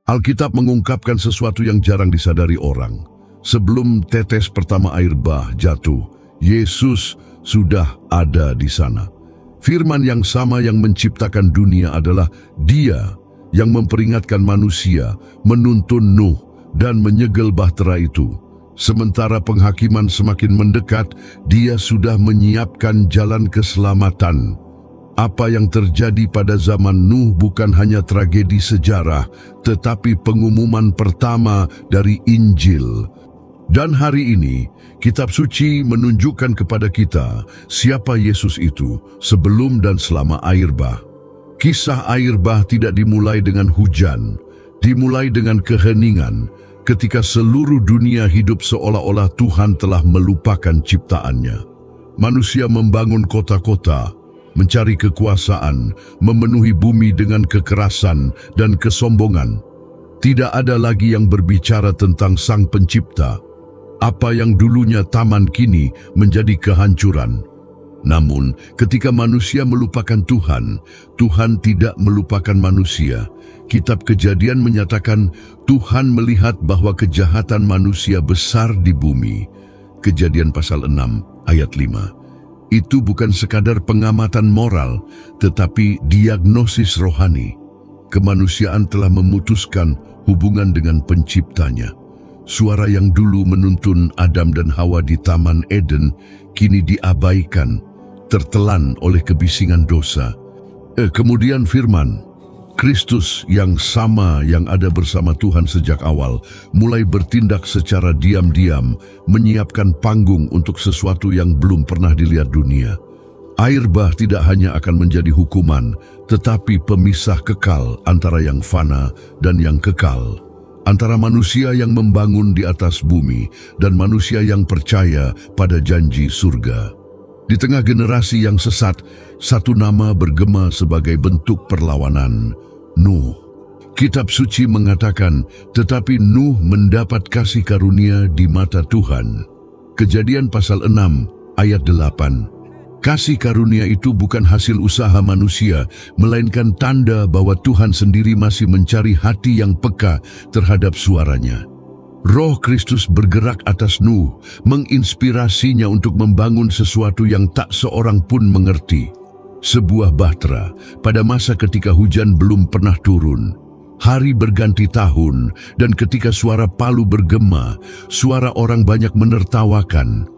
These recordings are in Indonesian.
Alkitab mengungkapkan sesuatu yang jarang disadari orang. Sebelum tetes pertama air bah jatuh, Yesus sudah ada di sana. Firman yang sama yang menciptakan dunia adalah Dia yang memperingatkan manusia, menuntun Nuh, dan menyegel bahtera itu. Sementara penghakiman semakin mendekat, Dia sudah menyiapkan jalan keselamatan. Apa yang terjadi pada zaman Nuh bukan hanya tragedi sejarah, tetapi pengumuman pertama dari Injil. Dan hari ini, Kitab Suci menunjukkan kepada kita siapa Yesus itu sebelum dan selama air bah. Kisah air bah tidak dimulai dengan hujan, dimulai dengan keheningan, ketika seluruh dunia hidup seolah-olah Tuhan telah melupakan ciptaannya. Manusia membangun kota-kota, mencari kekuasaan, memenuhi bumi dengan kekerasan dan kesombongan. Tidak ada lagi yang berbicara tentang Sang Pencipta. Apa yang dulunya taman kini menjadi kehancuran. Namun, ketika manusia melupakan Tuhan, Tuhan tidak melupakan manusia. Kitab Kejadian menyatakan Tuhan melihat bahwa kejahatan manusia besar di bumi. Kejadian pasal 6 ayat 5. Itu bukan sekadar pengamatan moral, tetapi diagnosis rohani. Kemanusiaan telah memutuskan hubungan dengan penciptanya. Suara yang dulu menuntun Adam dan Hawa di Taman Eden kini diabaikan, tertelan oleh kebisingan dosa. Kemudian firman, Kristus yang sama yang ada bersama Tuhan sejak awal, mulai bertindak secara diam-diam, menyiapkan panggung untuk sesuatu yang belum pernah dilihat dunia. Air bah tidak hanya akan menjadi hukuman, tetapi pemisah kekal antara yang fana dan yang kekal. Antara manusia yang membangun di atas bumi dan manusia yang percaya pada janji surga. Di tengah generasi yang sesat, satu nama bergema sebagai bentuk perlawanan, Nuh. Kitab Suci mengatakan, tetapi Nuh mendapat kasih karunia di mata Tuhan. Kejadian pasal 6 ayat 8. Kasih karunia itu bukan hasil usaha manusia, melainkan tanda bahwa Tuhan sendiri masih mencari hati yang peka terhadap suaranya. Roh Kristus bergerak atas Nuh, menginspirasinya untuk membangun sesuatu yang tak seorang pun mengerti. Sebuah bahtera pada masa ketika hujan belum pernah turun. Hari berganti tahun, dan ketika suara palu bergema, suara orang banyak menertawakan.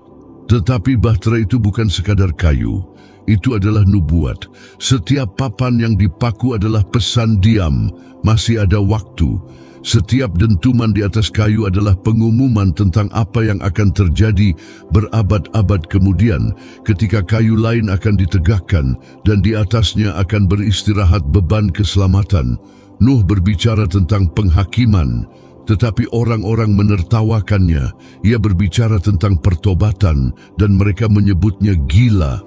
Tetapi bahtera itu bukan sekadar kayu, itu adalah nubuat. Setiap papan yang dipaku adalah pesan diam, masih ada waktu. Setiap dentuman di atas kayu adalah pengumuman tentang apa yang akan terjadi berabad-abad kemudian ketika kayu lain akan ditegakkan dan di atasnya akan beristirahat beban keselamatan. Nuh berbicara tentang penghakiman, tetapi orang-orang menertawakannya. Ia berbicara tentang pertobatan dan mereka menyebutnya gila.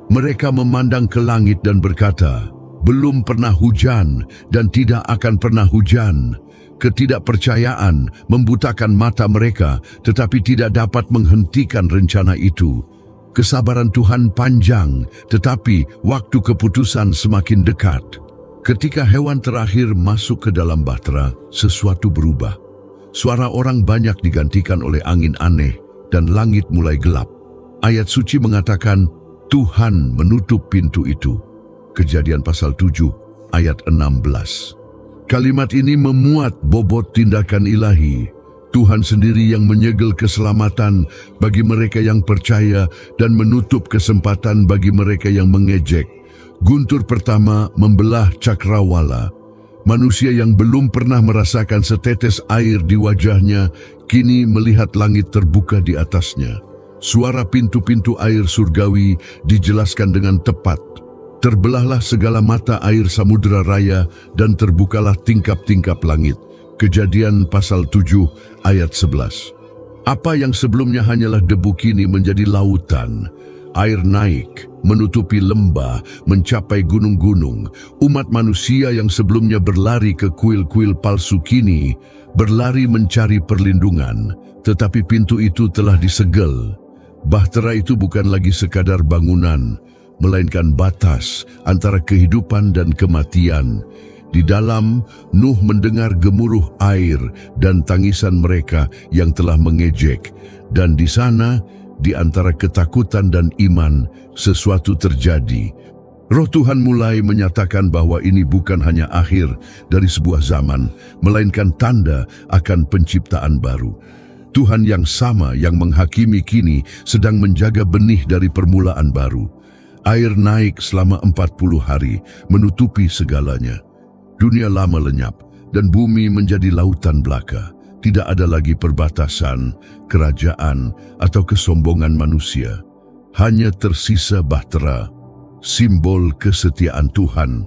Mereka memandang ke langit dan berkata, belum pernah hujan dan tidak akan pernah hujan. Ketidakpercayaan membutakan mata mereka, tetapi tidak dapat menghentikan rencana itu. Kesabaran Tuhan panjang, tetapi waktu keputusan semakin dekat. Ketika hewan terakhir masuk ke dalam bahtera, sesuatu berubah. Suara orang banyak digantikan oleh angin aneh, dan langit mulai gelap. Ayat suci mengatakan, Tuhan menutup pintu itu. Kejadian pasal 7, ayat 16. Kalimat ini memuat bobot tindakan ilahi. Tuhan sendiri yang menyegel keselamatan bagi mereka yang percaya dan menutup kesempatan bagi mereka yang mengejek. Guntur pertama membelah cakrawala. Manusia yang belum pernah merasakan setetes air di wajahnya, kini melihat langit terbuka di atasnya. Suara pintu-pintu air surgawi dijelaskan dengan tepat. Terbelahlah segala mata air samudera raya dan terbukalah tingkap-tingkap langit. Kejadian pasal 7 ayat 11. Apa yang sebelumnya hanyalah debu kini menjadi lautan. Air naik, menutupi lembah, mencapai gunung-gunung. Umat manusia yang sebelumnya berlari ke kuil-kuil palsu kini berlari mencari perlindungan. Tetapi pintu itu telah disegel. Bahtera itu bukan lagi sekadar bangunan, melainkan batas antara kehidupan dan kematian. Di dalam, Nuh mendengar gemuruh air dan tangisan mereka yang telah mengejek. Dan di sana, di antara ketakutan dan iman, sesuatu terjadi. Roh Tuhan mulai menyatakan bahwa ini bukan hanya akhir dari sebuah zaman, melainkan tanda akan penciptaan baru. Tuhan yang sama yang menghakimi kini sedang menjaga benih dari permulaan baru. Air naik selama 40 hari, menutupi segalanya. Dunia lama lenyap, dan bumi menjadi lautan belaka. Tidak ada lagi perbatasan, kerajaan, atau kesombongan manusia. Hanya tersisa bahtera, simbol kesetiaan Tuhan.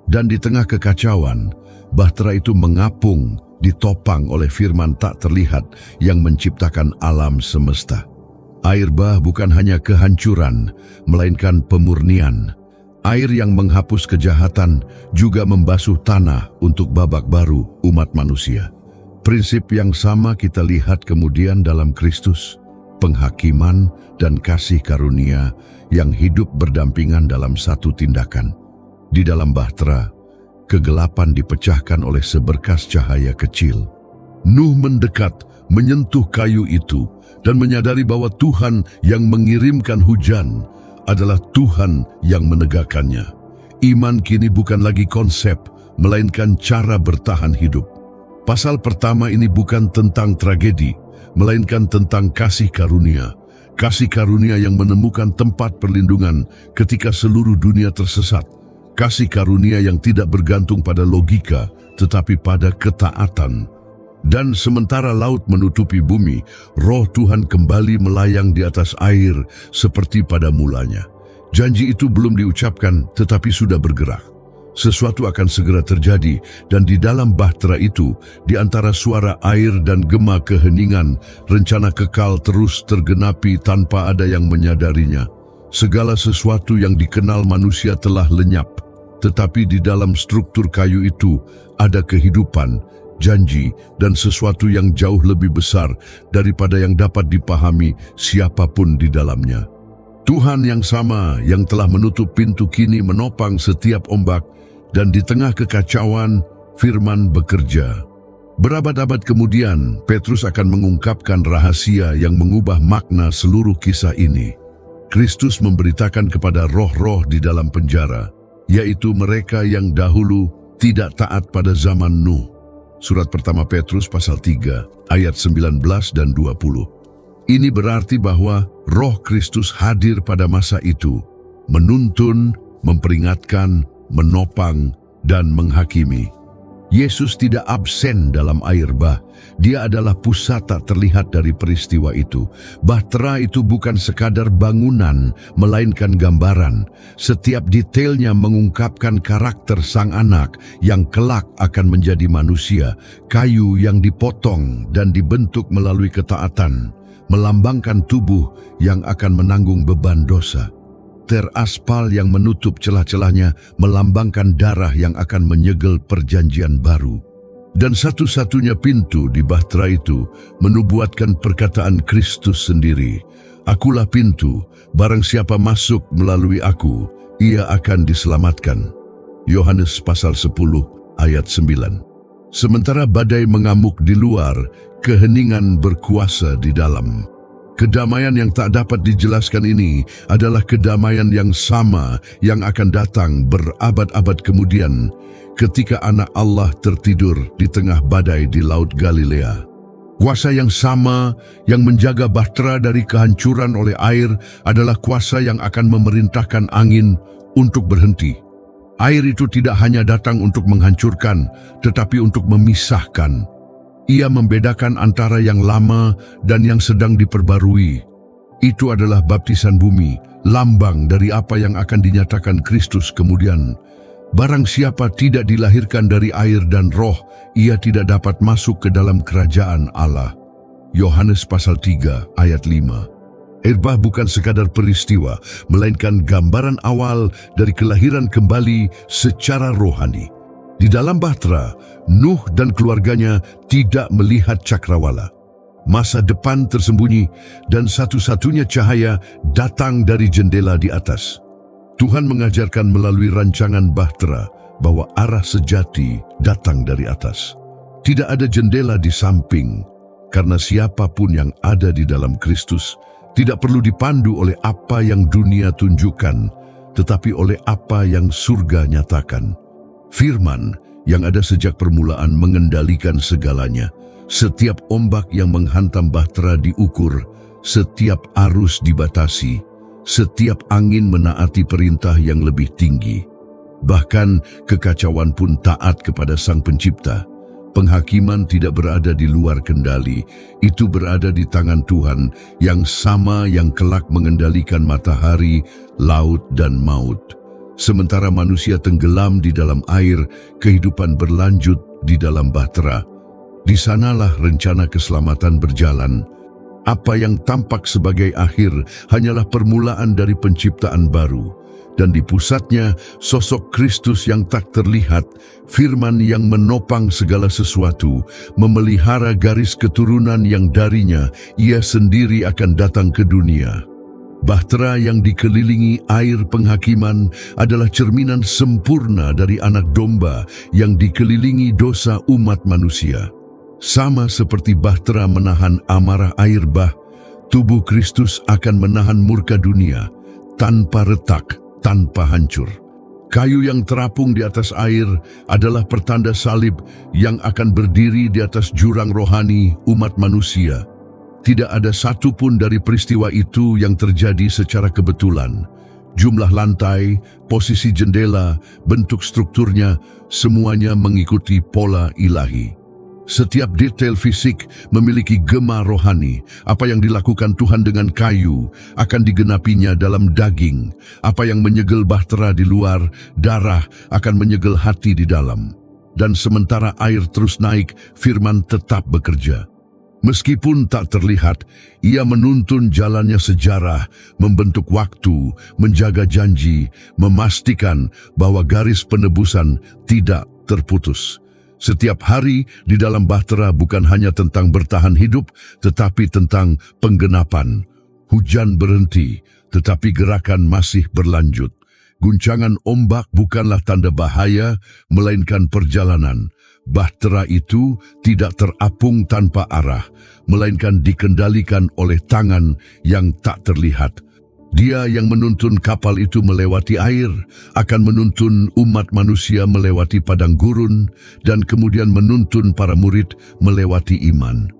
Dan di tengah kekacauan, bahtera itu mengapung, ditopang oleh firman tak terlihat yang menciptakan alam semesta. Air bah bukan hanya kehancuran, melainkan pemurnian. Air yang menghapus kejahatan juga membasuh tanah untuk babak baru umat manusia. Prinsip yang sama kita lihat kemudian dalam Kristus, penghakiman dan kasih karunia yang hidup berdampingan dalam satu tindakan. Di dalam bahtera, kegelapan dipecahkan oleh seberkas cahaya kecil. Nuh mendekat, menyentuh kayu itu, dan menyadari bahwa Tuhan yang mengirimkan hujan adalah Tuhan yang menegakkannya. Iman kini bukan lagi konsep, melainkan cara bertahan hidup. Pasal pertama ini bukan tentang tragedi, melainkan tentang kasih karunia. Kasih karunia yang menemukan tempat perlindungan ketika seluruh dunia tersesat. Kasih karunia yang tidak bergantung pada logika, tetapi pada ketaatan. Dan sementara laut menutupi bumi, Roh Tuhan kembali melayang di atas air seperti pada mulanya. Janji itu belum diucapkan, tetapi sudah bergerak. Sesuatu akan segera terjadi, dan di dalam bahtera itu, di antara suara air dan gema keheningan, rencana kekal terus tergenapi tanpa ada yang menyadarinya. Segala sesuatu yang dikenal manusia telah lenyap, tetapi di dalam struktur kayu itu ada kehidupan, janji, dan sesuatu yang jauh lebih besar daripada yang dapat dipahami siapapun di dalamnya. Tuhan yang sama yang telah menutup pintu kini menopang setiap ombak, dan di tengah kekacauan, firman bekerja. Berabad-abad kemudian, Petrus akan mengungkapkan rahasia yang mengubah makna seluruh kisah ini. Kristus memberitakan kepada roh-roh di dalam penjara, yaitu mereka yang dahulu tidak taat pada zaman Nuh. Surat pertama Petrus pasal 3 ayat 19 dan 20. Ini berarti bahwa Roh Kristus hadir pada masa itu, menuntun, memperingatkan, menopang, dan menghakimi. Yesus tidak absen dalam air bah. Dia adalah pusat tak terlihat dari peristiwa itu. Bahtera itu bukan sekadar bangunan, melainkan gambaran. Setiap detailnya mengungkapkan karakter sang anak yang kelak akan menjadi manusia. Kayu yang dipotong dan dibentuk melalui ketaatan, melambangkan tubuh yang akan menanggung beban dosa. Teraspal yang menutup celah-celahnya melambangkan darah yang akan menyegel perjanjian baru. Dan satu-satunya pintu di bahtera itu menubuatkan perkataan Kristus sendiri. Akulah pintu, barang siapa masuk melalui aku, ia akan diselamatkan. Yohanes pasal 10 ayat 9. Sementara badai mengamuk di luar, keheningan berkuasa di dalam. Kedamaian yang tak dapat dijelaskan ini adalah kedamaian yang sama yang akan datang berabad-abad kemudian ketika anak Allah tertidur di tengah badai di Laut Galilea. Kuasa yang sama yang menjaga bahtera dari kehancuran oleh air adalah kuasa yang akan memerintahkan angin untuk berhenti. Air itu tidak hanya datang untuk menghancurkan, tetapi untuk memisahkan. Ia membedakan antara yang lama dan yang sedang diperbarui. Itu adalah baptisan bumi, lambang dari apa yang akan dinyatakan Kristus kemudian. Barang siapa tidak dilahirkan dari air dan roh, ia tidak dapat masuk ke dalam kerajaan Allah. Yohanes pasal 3 ayat 5. Air bah bukan sekadar peristiwa, melainkan gambaran awal dari kelahiran kembali secara rohani. Di dalam bahtera, Nuh dan keluarganya tidak melihat cakrawala. Masa depan tersembunyi dan satu-satunya cahaya datang dari jendela di atas. Tuhan mengajarkan melalui rancangan bahtera bahwa arah sejati datang dari atas. Tidak ada jendela di samping, karena siapapun yang ada di dalam Kristus tidak perlu dipandu oleh apa yang dunia tunjukkan, tetapi oleh apa yang surga nyatakan. Firman yang ada sejak permulaan mengendalikan segalanya. Setiap ombak yang menghantam bahtera diukur, setiap arus dibatasi, setiap angin menaati perintah yang lebih tinggi. Bahkan kekacauan pun taat kepada Sang Pencipta. Penghakiman tidak berada di luar kendali, itu berada di tangan Tuhan yang sama yang kelak mengendalikan matahari, laut dan maut. Sementara manusia tenggelam di dalam air, kehidupan berlanjut di dalam bahtera. Di sanalah rencana keselamatan berjalan. Apa yang tampak sebagai akhir hanyalah permulaan dari penciptaan baru. Dan di pusatnya sosok Kristus yang tak terlihat, firman yang menopang segala sesuatu, memelihara garis keturunan yang darinya ia sendiri akan datang ke dunia. Bahtera yang dikelilingi air penghakiman adalah cerminan sempurna dari anak domba yang dikelilingi dosa umat manusia. Sama seperti bahtera menahan amarah air bah, tubuh Kristus akan menahan murka dunia tanpa retak, tanpa hancur. Kayu yang terapung di atas air adalah pertanda salib yang akan berdiri di atas jurang rohani umat manusia. Tidak ada satupun dari peristiwa itu yang terjadi secara kebetulan. Jumlah lantai, posisi jendela, bentuk strukturnya, semuanya mengikuti pola ilahi. Setiap detail fisik memiliki gema rohani. Apa yang dilakukan Tuhan dengan kayu akan digenapinya dalam daging. Apa yang menyegel bahtera di luar, darah akan menyegel hati di dalam. Dan sementara air terus naik, firman tetap bekerja. Meskipun tak terlihat, ia menuntun jalannya sejarah, membentuk waktu, menjaga janji, memastikan bahwa garis penebusan tidak terputus. Setiap hari di dalam bahtera bukan hanya tentang bertahan hidup, tetapi tentang penggenapan. Hujan berhenti, tetapi gerakan masih berlanjut. Guncangan ombak bukanlah tanda bahaya, melainkan perjalanan. Bahtera itu tidak terapung tanpa arah, melainkan dikendalikan oleh tangan yang tak terlihat. Dia yang menuntun kapal itu melewati air, akan menuntun umat manusia melewati padang gurun, dan kemudian menuntun para murid melewati iman.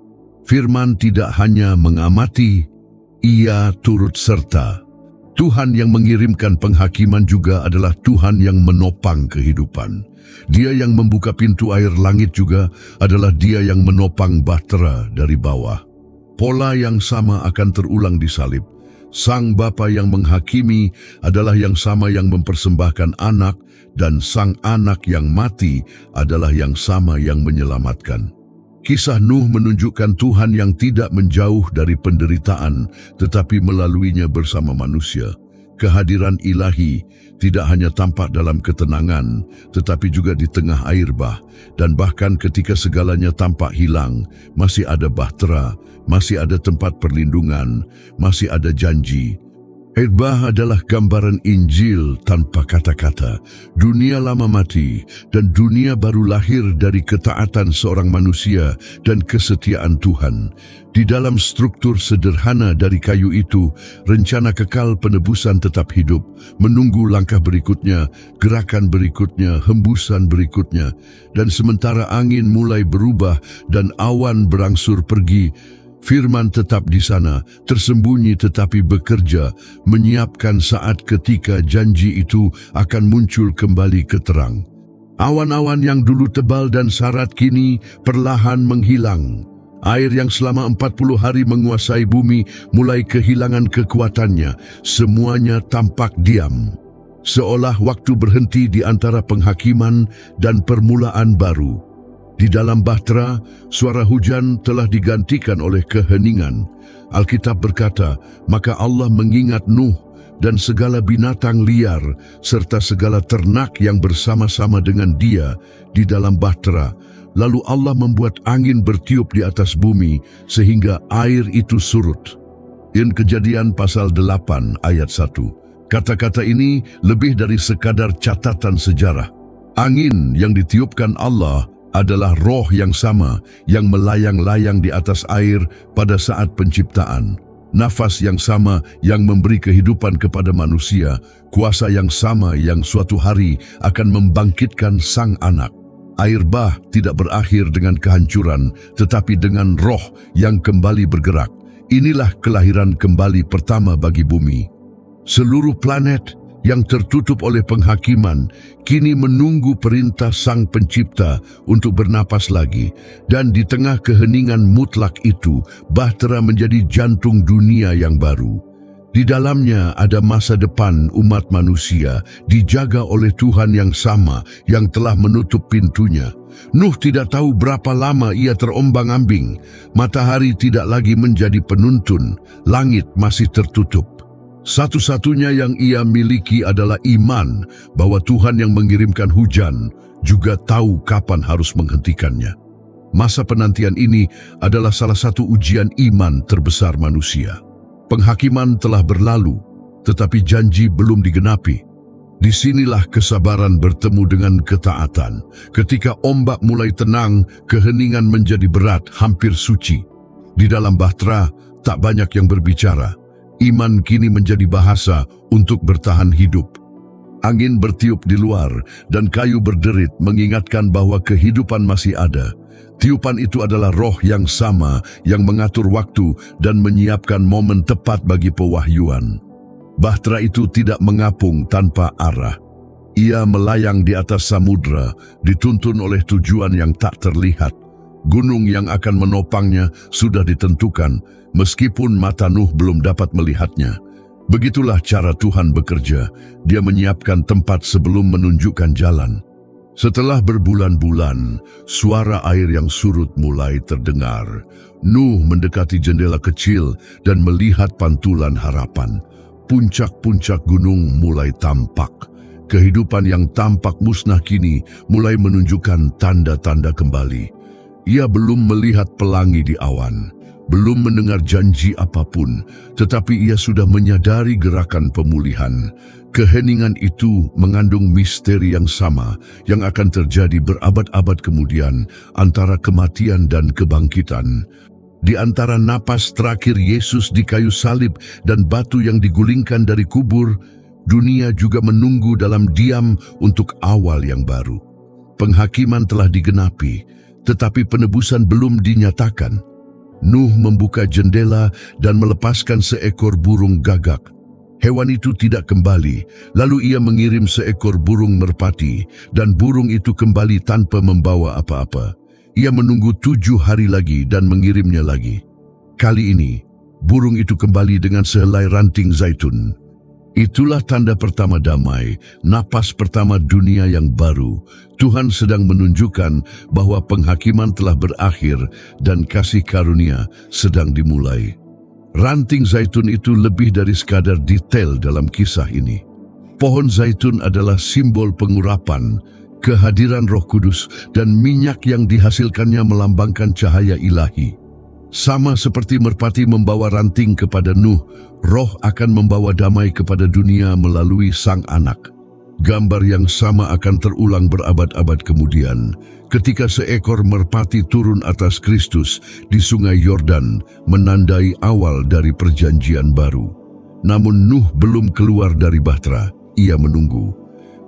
Firman tidak hanya mengamati, ia turut serta. Tuhan yang mengirimkan penghakiman juga adalah Tuhan yang menopang kehidupan. Dia yang membuka pintu air langit juga adalah Dia yang menopang bahtera dari bawah. Pola yang sama akan terulang di salib. Sang Bapa yang menghakimi adalah yang sama yang mempersembahkan anak, dan sang anak yang mati adalah yang sama yang menyelamatkan. Kisah Nuh menunjukkan Tuhan yang tidak menjauh dari penderitaan, tetapi melaluinya bersama manusia. Kehadiran ilahi tidak hanya tampak dalam ketenangan, tetapi juga di tengah air bah, dan bahkan ketika segalanya tampak hilang, masih ada bahtera, masih ada tempat perlindungan, masih ada janji. Air bah adalah gambaran Injil tanpa kata-kata. Dunia lama mati dan dunia baru lahir dari ketaatan seorang manusia dan kesetiaan Tuhan. Di dalam struktur sederhana dari kayu itu, rencana kekal penebusan tetap hidup, menunggu langkah berikutnya, gerakan berikutnya, hembusan berikutnya. Dan sementara angin mulai berubah dan awan berangsur pergi, firman tetap di sana, tersembunyi tetapi bekerja, menyiapkan saat ketika janji itu akan muncul kembali ke terang. Awan-awan yang dulu tebal dan sarat kini perlahan menghilang. Air yang selama 40 hari menguasai bumi mulai kehilangan kekuatannya. Semuanya tampak diam. Seolah waktu berhenti di antara penghakiman dan permulaan baru. Di dalam bahtera, suara hujan telah digantikan oleh keheningan. Alkitab berkata, maka Allah mengingat Nuh dan segala binatang liar serta segala ternak yang bersama-sama dengan dia di dalam bahtera. Lalu Allah membuat angin bertiup di atas bumi sehingga air itu surut. In Kejadian pasal 8 ayat 1. Kata-kata ini lebih dari sekadar catatan sejarah. Angin yang ditiupkan Allah adalah roh yang sama yang melayang-layang di atas air pada saat penciptaan. Nafas yang sama yang memberi kehidupan kepada manusia, kuasa yang sama yang suatu hari akan membangkitkan sang anak. Air bah tidak berakhir dengan kehancuran, tetapi dengan roh yang kembali bergerak. Inilah kelahiran kembali pertama bagi bumi. Seluruh planet yang tertutup oleh penghakiman kini menunggu perintah Sang Pencipta untuk bernapas lagi, dan di tengah keheningan mutlak itu, bahtera menjadi jantung dunia yang baru. Di dalamnya ada masa depan umat manusia dijaga oleh Tuhan yang sama yang telah menutup pintunya. Nuh tidak tahu berapa lama ia terombang-ambing. Matahari tidak lagi menjadi penuntun, langit masih tertutup. Satu-satunya yang ia miliki adalah iman bahwa Tuhan yang mengirimkan hujan juga tahu kapan harus menghentikannya. Masa penantian ini adalah salah satu ujian iman terbesar manusia. Penghakiman telah berlalu, tetapi janji belum digenapi. Disinilah kesabaran bertemu dengan ketaatan. Ketika ombak mulai tenang, keheningan menjadi berat, hampir suci. Di dalam bahtera, tak banyak yang berbicara. Iman kini menjadi bahasa untuk bertahan hidup. Angin bertiup di luar dan kayu berderit mengingatkan bahwa kehidupan masih ada. Tiupan itu adalah roh yang sama yang mengatur waktu dan menyiapkan momen tepat bagi pewahyuan. Bahtera itu tidak mengapung tanpa arah. Ia melayang di atas samudra, dituntun oleh tujuan yang tak terlihat. Gunung yang akan menopangnya sudah ditentukan, meskipun mata Nuh belum dapat melihatnya. Begitulah cara Tuhan bekerja. Dia menyiapkan tempat sebelum menunjukkan jalan. Setelah berbulan-bulan, suara air yang surut mulai terdengar. Nuh mendekati jendela kecil dan melihat pantulan harapan. Puncak-puncak gunung mulai tampak. Kehidupan yang tampak musnah kini mulai menunjukkan tanda-tanda kembali. Ia belum melihat pelangi di awan, belum mendengar janji apapun, tetapi ia sudah menyadari gerakan pemulihan. Keheningan itu mengandung misteri yang sama yang akan terjadi berabad-abad kemudian antara kematian dan kebangkitan. Di antara napas terakhir Yesus di kayu salib dan batu yang digulingkan dari kubur, dunia juga menunggu dalam diam untuk awal yang baru. Penghakiman telah digenapi, tetapi penebusan belum dinyatakan. Nuh membuka jendela dan melepaskan seekor burung gagak. Hewan itu tidak kembali, lalu ia mengirim seekor burung merpati, dan burung itu kembali tanpa membawa apa-apa. Ia menunggu 7 hari lagi dan mengirimnya lagi. Kali ini, burung itu kembali dengan sehelai ranting zaitun. Itulah tanda pertama damai, napas pertama dunia yang baru. Tuhan sedang menunjukkan bahwa penghakiman telah berakhir dan kasih karunia sedang dimulai. Ranting zaitun itu lebih dari sekadar detail dalam kisah ini. Pohon zaitun adalah simbol pengurapan, kehadiran Roh Kudus, dan minyak yang dihasilkannya melambangkan cahaya ilahi. Sama seperti merpati membawa ranting kepada Nuh, Roh akan membawa damai kepada dunia melalui Sang Anak. Gambar yang sama akan terulang berabad-abad kemudian, ketika seekor merpati turun atas Kristus di sungai Yordan, menandai awal dari perjanjian baru. Namun Nuh belum keluar dari bahtera, ia menunggu.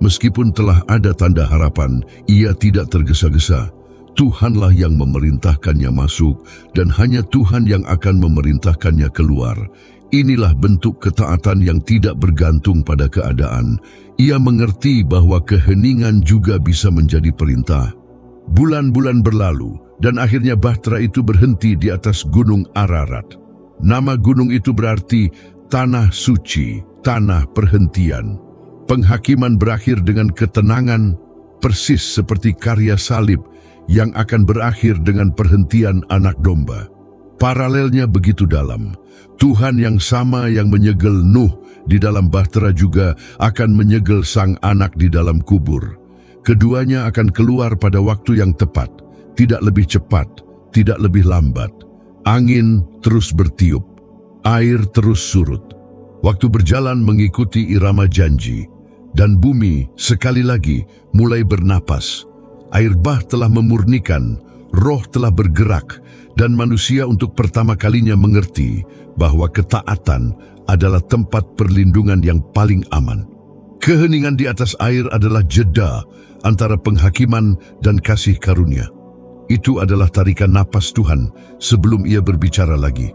Meskipun telah ada tanda harapan, ia tidak tergesa-gesa. Tuhanlah yang memerintahkannya masuk, dan hanya Tuhan yang akan memerintahkannya keluar. Inilah bentuk ketaatan yang tidak bergantung pada keadaan. Ia mengerti bahwa keheningan juga bisa menjadi perintah. Bulan-bulan berlalu, dan akhirnya bahtera itu berhenti di atas gunung Ararat. Nama gunung itu berarti tanah suci, tanah perhentian. Penghakiman berakhir dengan ketenangan, persis seperti karya salib yang akan berakhir dengan perhentian anak domba. Paralelnya begitu dalam. Tuhan yang sama yang menyegel Nuh di dalam bahtera juga akan menyegel sang anak di dalam kubur. Keduanya akan keluar pada waktu yang tepat, tidak lebih cepat, tidak lebih lambat. Angin terus bertiup, air terus surut. Waktu berjalan mengikuti irama janji. Dan bumi sekali lagi mulai bernapas. Air bah telah memurnikan, roh telah bergerak, dan manusia untuk pertama kalinya mengerti bahwa ketaatan adalah tempat perlindungan yang paling aman. Keheningan di atas air adalah jeda antara penghakiman dan kasih karunia. Itu adalah tarikan napas Tuhan sebelum Ia berbicara lagi.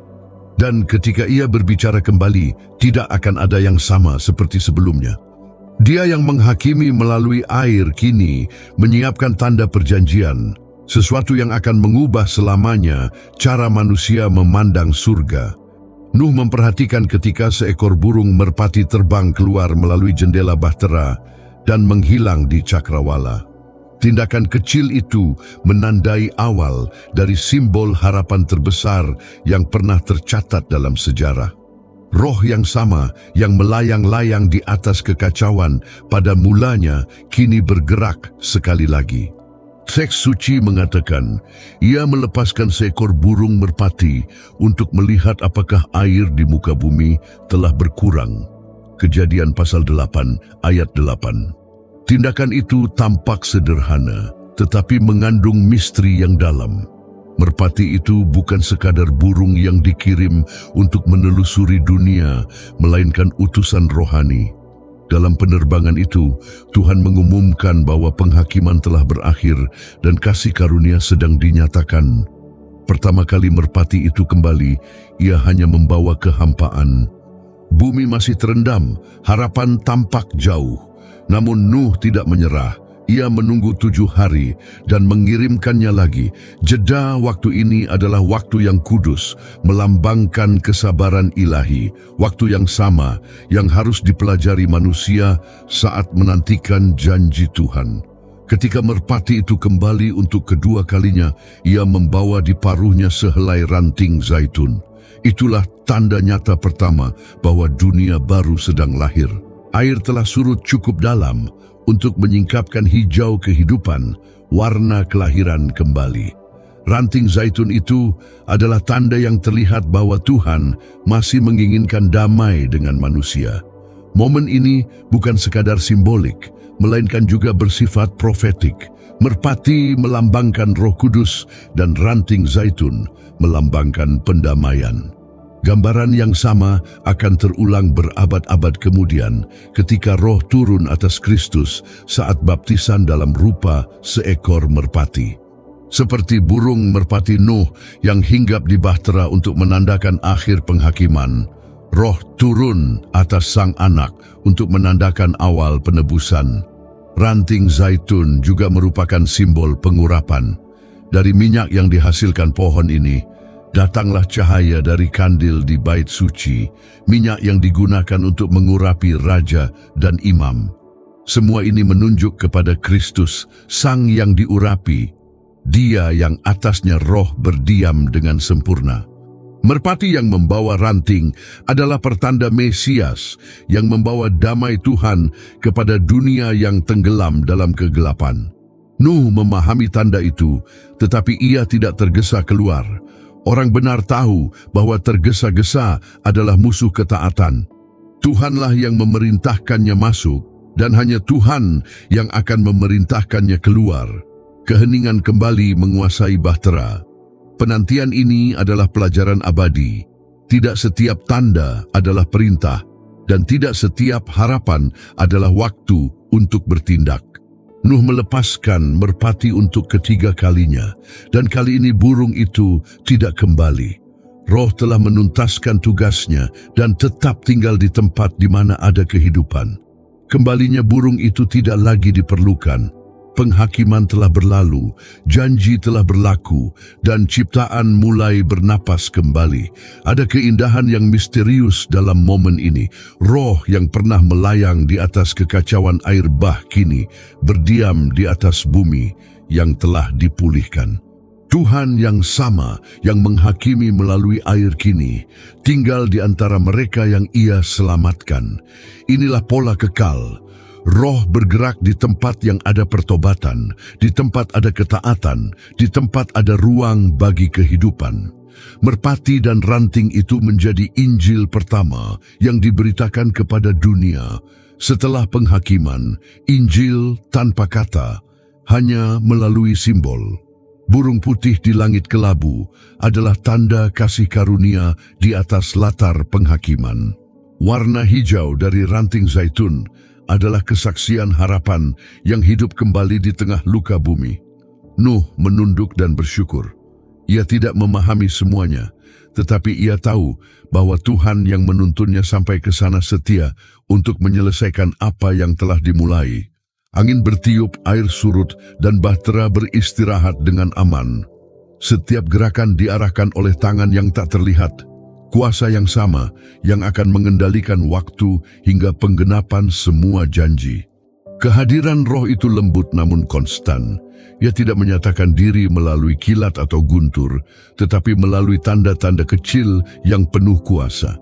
Dan ketika Ia berbicara kembali, tidak akan ada yang sama seperti sebelumnya. Dia yang menghakimi melalui air kini menyiapkan tanda perjanjian, sesuatu yang akan mengubah selamanya cara manusia memandang surga. Nuh memperhatikan ketika seekor burung merpati terbang keluar melalui jendela bahtera dan menghilang di cakrawala. Tindakan kecil itu menandai awal dari simbol harapan terbesar yang pernah tercatat dalam sejarah. Roh yang sama yang melayang-layang di atas kekacauan pada mulanya kini bergerak sekali lagi. Teks suci mengatakan, Ia melepaskan seekor burung merpati untuk melihat apakah air di muka bumi telah berkurang. Kejadian pasal 8 ayat 8. Tindakan itu tampak sederhana, tetapi mengandung misteri yang dalam. Merpati itu bukan sekadar burung yang dikirim untuk menelusuri dunia, melainkan utusan rohani. Dalam penerbangan itu, Tuhan mengumumkan bahwa penghakiman telah berakhir dan kasih karunia sedang dinyatakan. Pertama kali merpati itu kembali, ia hanya membawa kehampaan. Bumi masih terendam, harapan tampak jauh. Namun Nuh tidak menyerah. Ia menunggu 7 hari dan mengirimkannya lagi. Jeda waktu ini adalah waktu yang kudus, melambangkan kesabaran ilahi. Waktu yang sama yang harus dipelajari manusia saat menantikan janji Tuhan. Ketika merpati itu kembali untuk kedua kalinya, ia membawa di paruhnya sehelai ranting zaitun. Itulah tanda nyata pertama bahwa dunia baru sedang lahir. Air telah surut cukup dalam untuk menyingkapkan hijau kehidupan, warna kelahiran kembali. Ranting zaitun itu adalah tanda yang terlihat bahwa Tuhan masih menginginkan damai dengan manusia. Momen ini bukan sekadar simbolik, melainkan juga bersifat profetik. Merpati melambangkan Roh Kudus dan ranting zaitun melambangkan pendamaian. Gambaran yang sama akan terulang berabad-abad kemudian ketika roh turun atas Kristus saat baptisan dalam rupa seekor merpati. Seperti burung merpati Nuh yang hinggap di bahtera untuk menandakan akhir penghakiman, roh turun atas sang anak untuk menandakan awal penebusan. Ranting zaitun juga merupakan simbol pengurapan. Dari minyak yang dihasilkan pohon ini, datanglah cahaya dari kandil di bait suci, minyak yang digunakan untuk mengurapi raja dan imam. Semua ini menunjuk kepada Kristus, Sang yang diurapi, Dia yang atasnya roh berdiam dengan sempurna. Merpati yang membawa ranting adalah pertanda Mesias yang membawa damai Tuhan kepada dunia yang tenggelam dalam kegelapan. Nuh memahami tanda itu, tetapi ia tidak tergesa keluar. Orang benar tahu bahwa tergesa-gesa adalah musuh ketaatan. Tuhanlah yang memerintahkannya masuk, dan hanya Tuhan yang akan memerintahkannya keluar. Keheningan kembali menguasai bahtera. Penantian ini adalah pelajaran abadi. Tidak setiap tanda adalah perintah, dan tidak setiap harapan adalah waktu untuk bertindak. Nuh melepaskan merpati untuk ketiga kalinya, dan kali ini burung itu tidak kembali. Roh telah menuntaskan tugasnya dan tetap tinggal di tempat di mana ada kehidupan. Kembalinya burung itu tidak lagi diperlukan. Penghakiman telah berlalu, janji telah berlaku, dan ciptaan mulai bernapas kembali. Ada keindahan yang misterius dalam momen ini. Roh yang pernah melayang di atas kekacauan air bah kini berdiam di atas bumi yang telah dipulihkan. Tuhan yang sama yang menghakimi melalui air kini tinggal di antara mereka yang Ia selamatkan. Inilah pola kekal. Roh bergerak di tempat yang ada pertobatan, di tempat ada ketaatan, di tempat ada ruang bagi kehidupan. Merpati dan ranting itu menjadi Injil pertama yang diberitakan kepada dunia. Setelah penghakiman, Injil tanpa kata, hanya melalui simbol. Burung putih di langit kelabu adalah tanda kasih karunia di atas latar penghakiman. Warna hijau dari ranting zaitun adalah kesaksian harapan yang hidup kembali di tengah luka bumi. Nuh menunduk dan bersyukur. Ia tidak memahami semuanya, tetapi ia tahu bahwa Tuhan yang menuntunnya sampai ke sana setia untuk menyelesaikan apa yang telah dimulai. Angin bertiup, air surut, dan bahtera beristirahat dengan aman. Setiap gerakan diarahkan oleh tangan yang tak terlihat, kuasa yang sama yang akan mengendalikan waktu hingga penggenapan semua janji. Kehadiran roh itu lembut namun konstan. Ia tidak menyatakan diri melalui kilat atau guntur, tetapi melalui tanda-tanda kecil yang penuh kuasa.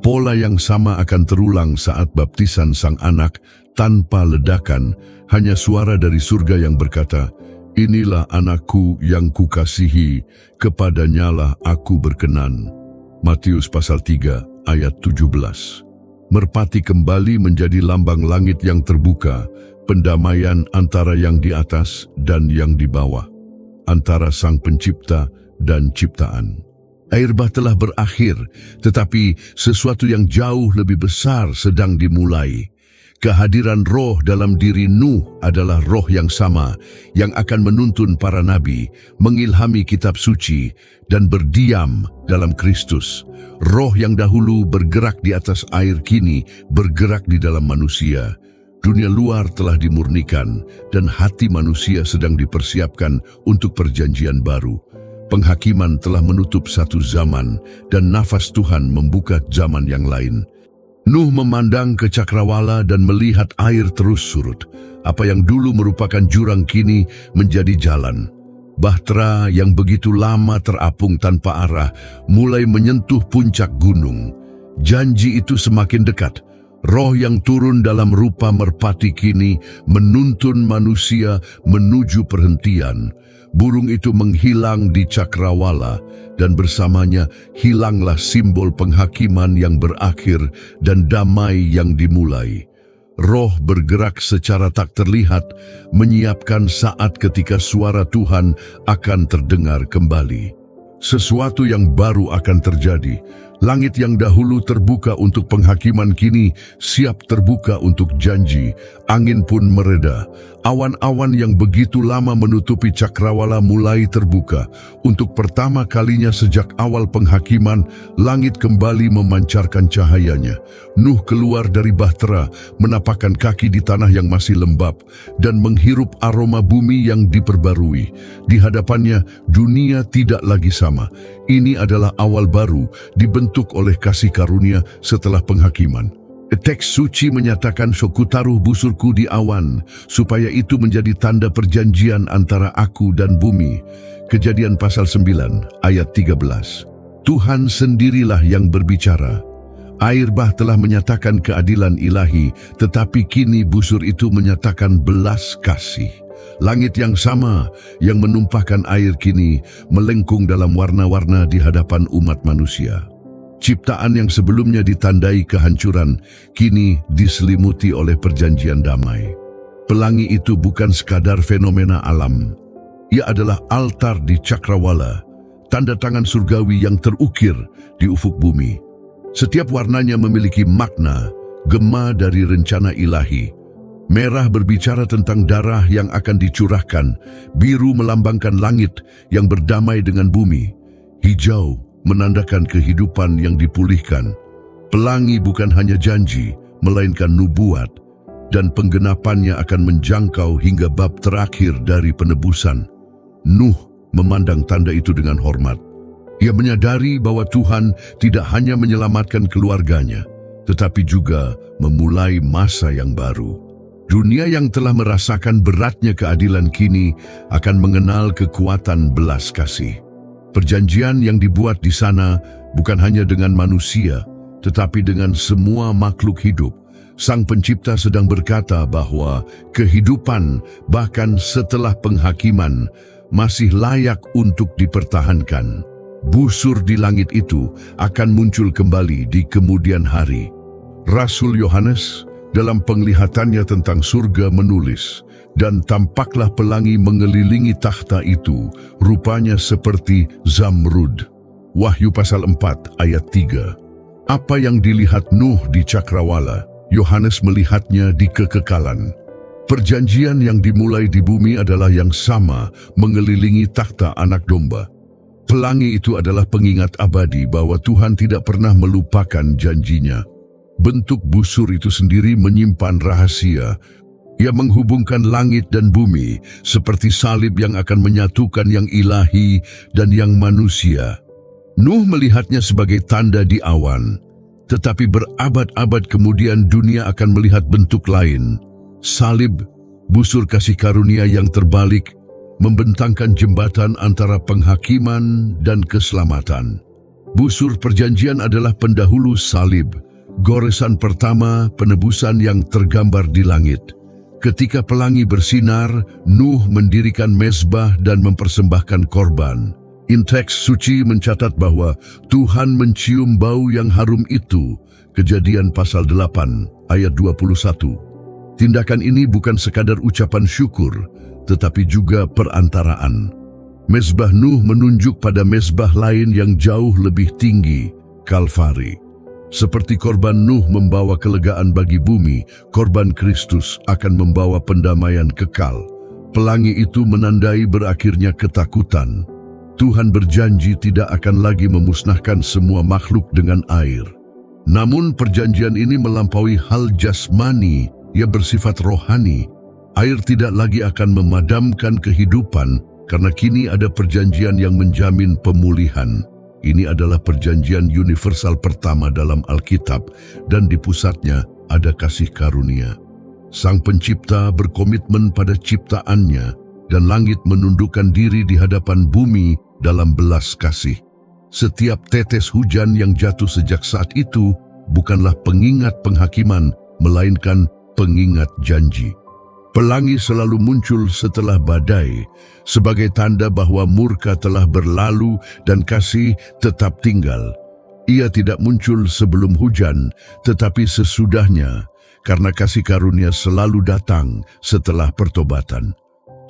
Pola yang sama akan terulang saat baptisan sang anak tanpa ledakan, hanya suara dari surga yang berkata, "Inilah anakku yang kukasihi, kepadanyalah aku berkenan." Matius pasal 3 ayat 17. Merpati kembali menjadi lambang langit yang terbuka, pendamaian antara yang di atas dan yang di bawah, antara Sang Pencipta dan ciptaan. Air bah telah berakhir, tetapi sesuatu yang jauh lebih besar sedang dimulai. Kehadiran roh dalam diri Nuh adalah roh yang sama yang akan menuntun para nabi, mengilhami kitab suci, dan berdiam dalam Kristus. Roh yang dahulu bergerak di atas air kini bergerak di dalam manusia. Dunia luar telah dimurnikan dan hati manusia sedang dipersiapkan untuk perjanjian baru. Penghakiman telah menutup satu zaman dan nafas Tuhan membuka zaman yang lain. Nuh memandang ke cakrawala dan melihat air terus surut. Apa yang dulu merupakan jurang kini menjadi jalan. Bahtera yang begitu lama terapung tanpa arah mulai menyentuh puncak gunung. Janji itu semakin dekat. Roh yang turun dalam rupa merpati kini menuntun manusia menuju perhentian. Burung itu menghilang di cakrawala dan bersamanya hilanglah simbol penghakiman yang berakhir dan damai yang dimulai. Roh bergerak secara tak terlihat, menyiapkan saat ketika suara Tuhan akan terdengar kembali. Sesuatu yang baru akan terjadi. Langit yang dahulu terbuka untuk penghakiman kini siap terbuka untuk janji. Angin pun mereda. Awan-awan yang begitu lama menutupi cakrawala mulai terbuka. Untuk pertama kalinya sejak awal penghakiman, langit kembali memancarkan cahayanya. Nuh keluar dari bahtera, menapakkan kaki di tanah yang masih lembab, dan menghirup aroma bumi yang diperbarui. Di hadapannya, dunia tidak lagi sama. Ini adalah awal baru, dibentuk oleh kasih karunia setelah penghakiman. Teks suci menyatakan, "Ku taruh busurku di awan, supaya itu menjadi tanda perjanjian antara aku dan bumi." Kejadian pasal 9 ayat 13. Tuhan sendirilah yang berbicara. Air bah telah menyatakan keadilan ilahi, tetapi kini busur itu menyatakan belas kasih. Langit yang sama yang menumpahkan air kini melengkung dalam warna-warna di hadapan umat manusia. Ciptaan yang sebelumnya ditandai kehancuran, kini diselimuti oleh perjanjian damai. Pelangi itu bukan sekadar fenomena alam. Ia adalah altar di cakrawala, tanda tangan surgawi yang terukir di ufuk bumi. Setiap warnanya memiliki makna, gema dari rencana ilahi. Merah berbicara tentang darah yang akan dicurahkan, biru melambangkan langit yang berdamai dengan bumi, hijau menandakan kehidupan yang dipulihkan. Pelangi bukan hanya janji, melainkan nubuat, dan penggenapannya akan menjangkau hingga bab terakhir dari penebusan. Nuh memandang tanda itu dengan hormat. Ia menyadari bahwa Tuhan tidak hanya menyelamatkan keluarganya, tetapi juga memulai masa yang baru. Dunia yang telah merasakan beratnya keadilan kini akan mengenal kekuatan belas kasih. Perjanjian yang dibuat di sana bukan hanya dengan manusia, tetapi dengan semua makhluk hidup. Sang Pencipta sedang berkata bahwa kehidupan, bahkan setelah penghakiman, masih layak untuk dipertahankan. Busur di langit itu akan muncul kembali di kemudian hari. Rasul Yohanes dalam penglihatannya tentang surga menulis, dan tampaklah pelangi mengelilingi takhta itu, rupanya seperti zamrud. Wahyu pasal 4 ayat 3. Apa yang dilihat Nuh di cakrawala, Yohanes melihatnya di kekekalan. Perjanjian yang dimulai di bumi adalah yang sama, mengelilingi takhta anak domba. Pelangi itu adalah pengingat abadi bahwa Tuhan tidak pernah melupakan janjinya. Bentuk busur itu sendiri menyimpan rahasia. Ia menghubungkan langit dan bumi, seperti salib yang akan menyatukan yang ilahi dan yang manusia. Nuh melihatnya sebagai tanda di awan, tetapi berabad-abad kemudian dunia akan melihat bentuk lain. Salib, busur kasih karunia yang terbalik, membentangkan jembatan antara penghakiman dan keselamatan. Busur perjanjian adalah pendahulu salib, goresan pertama penebusan yang tergambar di langit. Ketika pelangi bersinar, Nuh mendirikan mezbah dan mempersembahkan korban. Teks suci mencatat bahwa Tuhan mencium bau yang harum itu, Kejadian pasal 8 ayat 21. Tindakan ini bukan sekadar ucapan syukur, tetapi juga perantaraan. Mezbah Nuh menunjuk pada mezbah lain yang jauh lebih tinggi, Kalvari. Seperti korban Nuh membawa kelegaan bagi bumi, korban Kristus akan membawa pendamaian kekal. Pelangi itu menandai berakhirnya ketakutan. Tuhan berjanji tidak akan lagi memusnahkan semua makhluk dengan air. Namun perjanjian ini melampaui hal jasmani yang bersifat rohani. Air tidak lagi akan memadamkan kehidupan karena kini ada perjanjian yang menjamin pemulihan. Ini adalah perjanjian universal pertama dalam Alkitab dan di pusatnya ada kasih karunia. Sang Pencipta berkomitmen pada ciptaannya dan langit menundukkan diri di hadapan bumi dalam belas kasih. Setiap tetes hujan yang jatuh sejak saat itu bukanlah pengingat penghakiman, melainkan pengingat janji. Pelangi selalu muncul setelah badai, sebagai tanda bahwa murka telah berlalu dan kasih tetap tinggal. Ia tidak muncul sebelum hujan, tetapi sesudahnya, karena kasih karunia selalu datang setelah pertobatan.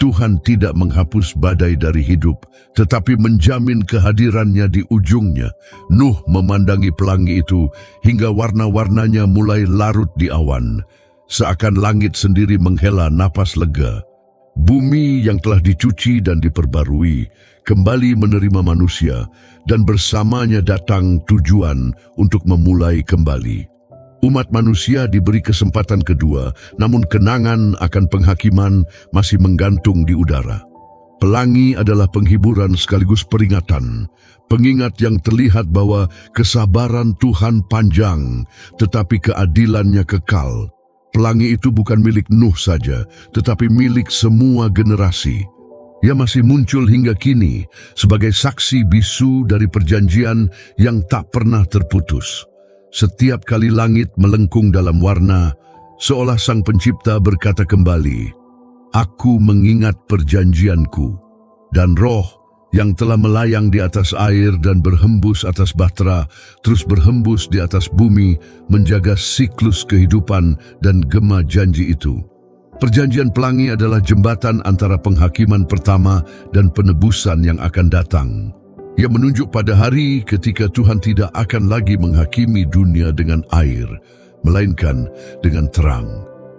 Tuhan tidak menghapus badai dari hidup, tetapi menjamin kehadirannya di ujungnya. Nuh memandangi pelangi itu hingga warna-warnanya mulai larut di awan. Seakan langit sendiri menghela napas lega. Bumi yang telah dicuci dan diperbarui kembali menerima manusia, dan bersamanya datang tujuan untuk memulai kembali. Umat manusia diberi kesempatan kedua, namun kenangan akan penghakiman masih menggantung di udara. Pelangi adalah penghiburan sekaligus peringatan, pengingat yang terlihat bahwa kesabaran Tuhan panjang, tetapi keadilannya kekal. Pelangi itu bukan milik Nuh saja, tetapi milik semua generasi. Ia masih muncul hingga kini sebagai saksi bisu dari perjanjian yang tak pernah terputus. Setiap kali langit melengkung dalam warna, seolah Sang Pencipta berkata kembali, "Aku mengingat perjanjianku," dan roh yang telah melayang di atas air dan berhembus atas bahtera, terus berhembus di atas bumi, menjaga siklus kehidupan dan gema janji itu. Perjanjian pelangi adalah jembatan antara penghakiman pertama dan penebusan yang akan datang. Ia menunjuk pada hari ketika Tuhan tidak akan lagi menghakimi dunia dengan air, melainkan dengan terang.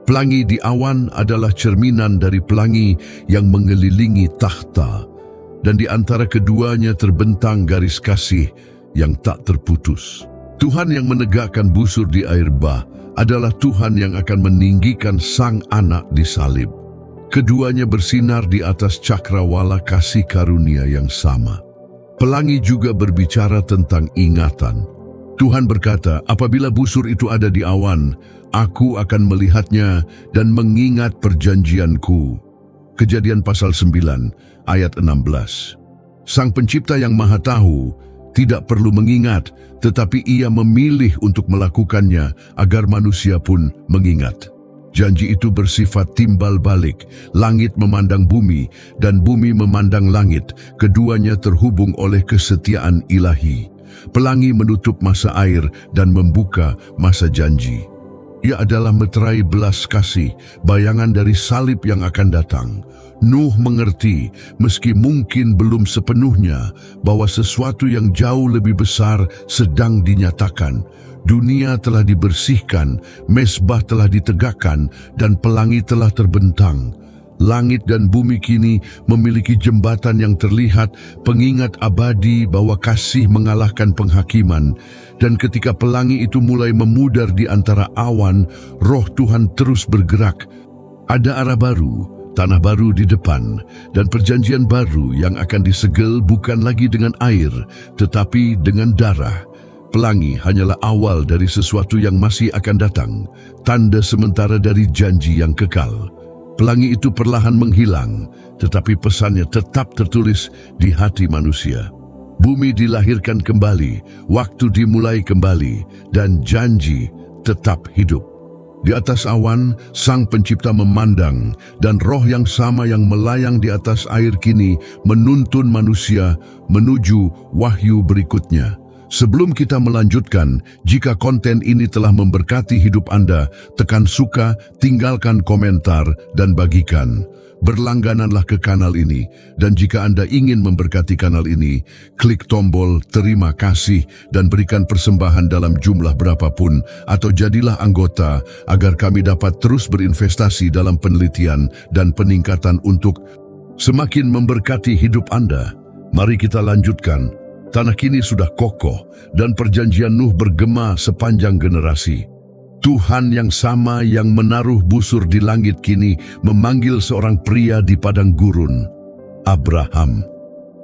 Pelangi di awan adalah cerminan dari pelangi yang mengelilingi takhta, dan di antara keduanya terbentang garis kasih yang tak terputus. Tuhan yang menegakkan busur di air bah adalah Tuhan yang akan meninggikan Sang Anak di salib. Keduanya bersinar di atas cakrawala kasih karunia yang sama. Pelangi juga berbicara tentang ingatan. Tuhan berkata, apabila busur itu ada di awan, aku akan melihatnya dan mengingat perjanjianku. Kejadian pasal 9 ayat 16. Sang Pencipta yang Maha Tahu tidak perlu mengingat, tetapi Ia memilih untuk melakukannya agar manusia pun mengingat. Janji itu bersifat timbal balik, langit memandang bumi dan bumi memandang langit, keduanya terhubung oleh kesetiaan ilahi. Pelangi menutup masa air dan membuka masa janji. Ia adalah meterai belas kasih, bayangan dari salib yang akan datang. Nuh mengerti, meski mungkin belum sepenuhnya, bahwa sesuatu yang jauh lebih besar sedang dinyatakan. Dunia telah dibersihkan, mezbah telah ditegakkan, dan pelangi telah terbentang. Langit dan bumi kini memiliki jembatan yang terlihat, pengingat abadi bahwa kasih mengalahkan penghakiman. Dan ketika pelangi itu mulai memudar di antara awan, roh Tuhan terus bergerak. Ada arah baru, tanah baru di depan, dan perjanjian baru yang akan disegel bukan lagi dengan air, tetapi dengan darah. Pelangi hanyalah awal dari sesuatu yang masih akan datang, tanda sementara dari janji yang kekal. Pelangi itu perlahan menghilang, tetapi pesannya tetap tertulis di hati manusia. Bumi dilahirkan kembali, waktu dimulai kembali, dan janji tetap hidup. Di atas awan, Sang Pencipta memandang, dan roh yang sama yang melayang di atas air kini menuntun manusia menuju wahyu berikutnya. Sebelum kita melanjutkan, jika konten ini telah memberkati hidup Anda, tekan suka, tinggalkan komentar, dan bagikan. Berlanggananlah ke kanal ini, dan jika Anda ingin memberkati kanal ini, klik tombol terima kasih dan berikan persembahan dalam jumlah berapapun, atau jadilah anggota agar kami dapat terus berinvestasi dalam penelitian dan peningkatan untuk semakin memberkati hidup Anda. Mari kita lanjutkan. Tanah kini sudah kokoh dan perjanjian Nuh bergema sepanjang generasi. Tuhan yang sama yang menaruh busur di langit kini memanggil seorang pria di padang gurun, Abraham.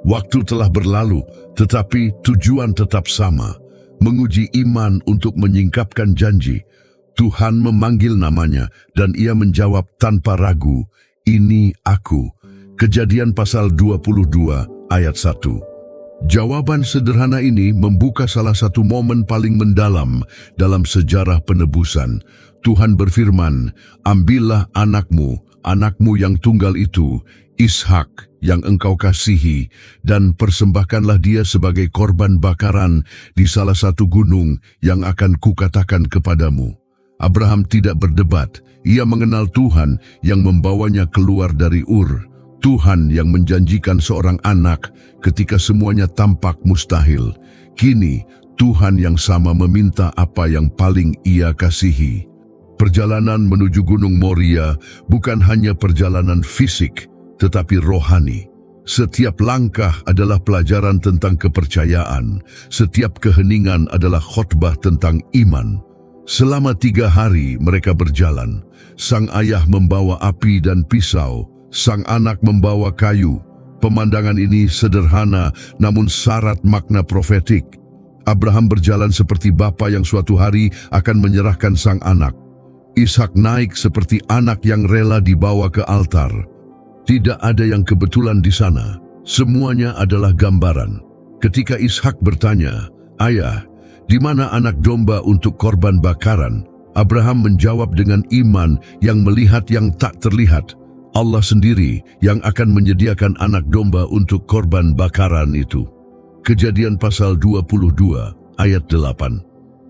Waktu telah berlalu, tetapi tujuan tetap sama, menguji iman untuk menyingkapkan janji. Tuhan memanggil namanya dan ia menjawab tanpa ragu, "Ini aku." Kejadian pasal 22 ayat 1. Jawaban sederhana ini membuka salah satu momen paling mendalam dalam sejarah penebusan. Tuhan berfirman, "Ambillah anakmu, anakmu yang tunggal itu, Ishak yang engkau kasihi, dan persembahkanlah dia sebagai korban bakaran di salah satu gunung yang akan kukatakan kepadamu." Abraham tidak berdebat, ia mengenal Tuhan yang membawanya keluar dari Ur. Tuhan yang menjanjikan seorang anak ketika semuanya tampak mustahil. Kini Tuhan yang sama meminta apa yang paling ia kasihi. Perjalanan menuju Gunung Moria bukan hanya perjalanan fisik, tetapi rohani. Setiap langkah adalah pelajaran tentang kepercayaan. Setiap keheningan adalah khotbah tentang iman. Selama 3 hari mereka berjalan. Sang ayah membawa api dan pisau. Sang anak membawa kayu. Pemandangan ini sederhana namun syarat makna profetik. Abraham berjalan seperti bapa yang suatu hari akan menyerahkan sang anak. Ishak naik seperti anak yang rela dibawa ke altar. Tidak ada yang kebetulan di sana. Semuanya adalah gambaran. Ketika Ishak bertanya, "Ayah, di mana anak domba untuk korban bakaran?" Abraham menjawab dengan iman yang melihat yang tak terlihat. Allah sendiri yang akan menyediakan anak domba untuk korban bakaran itu. Kejadian pasal 22 ayat 8.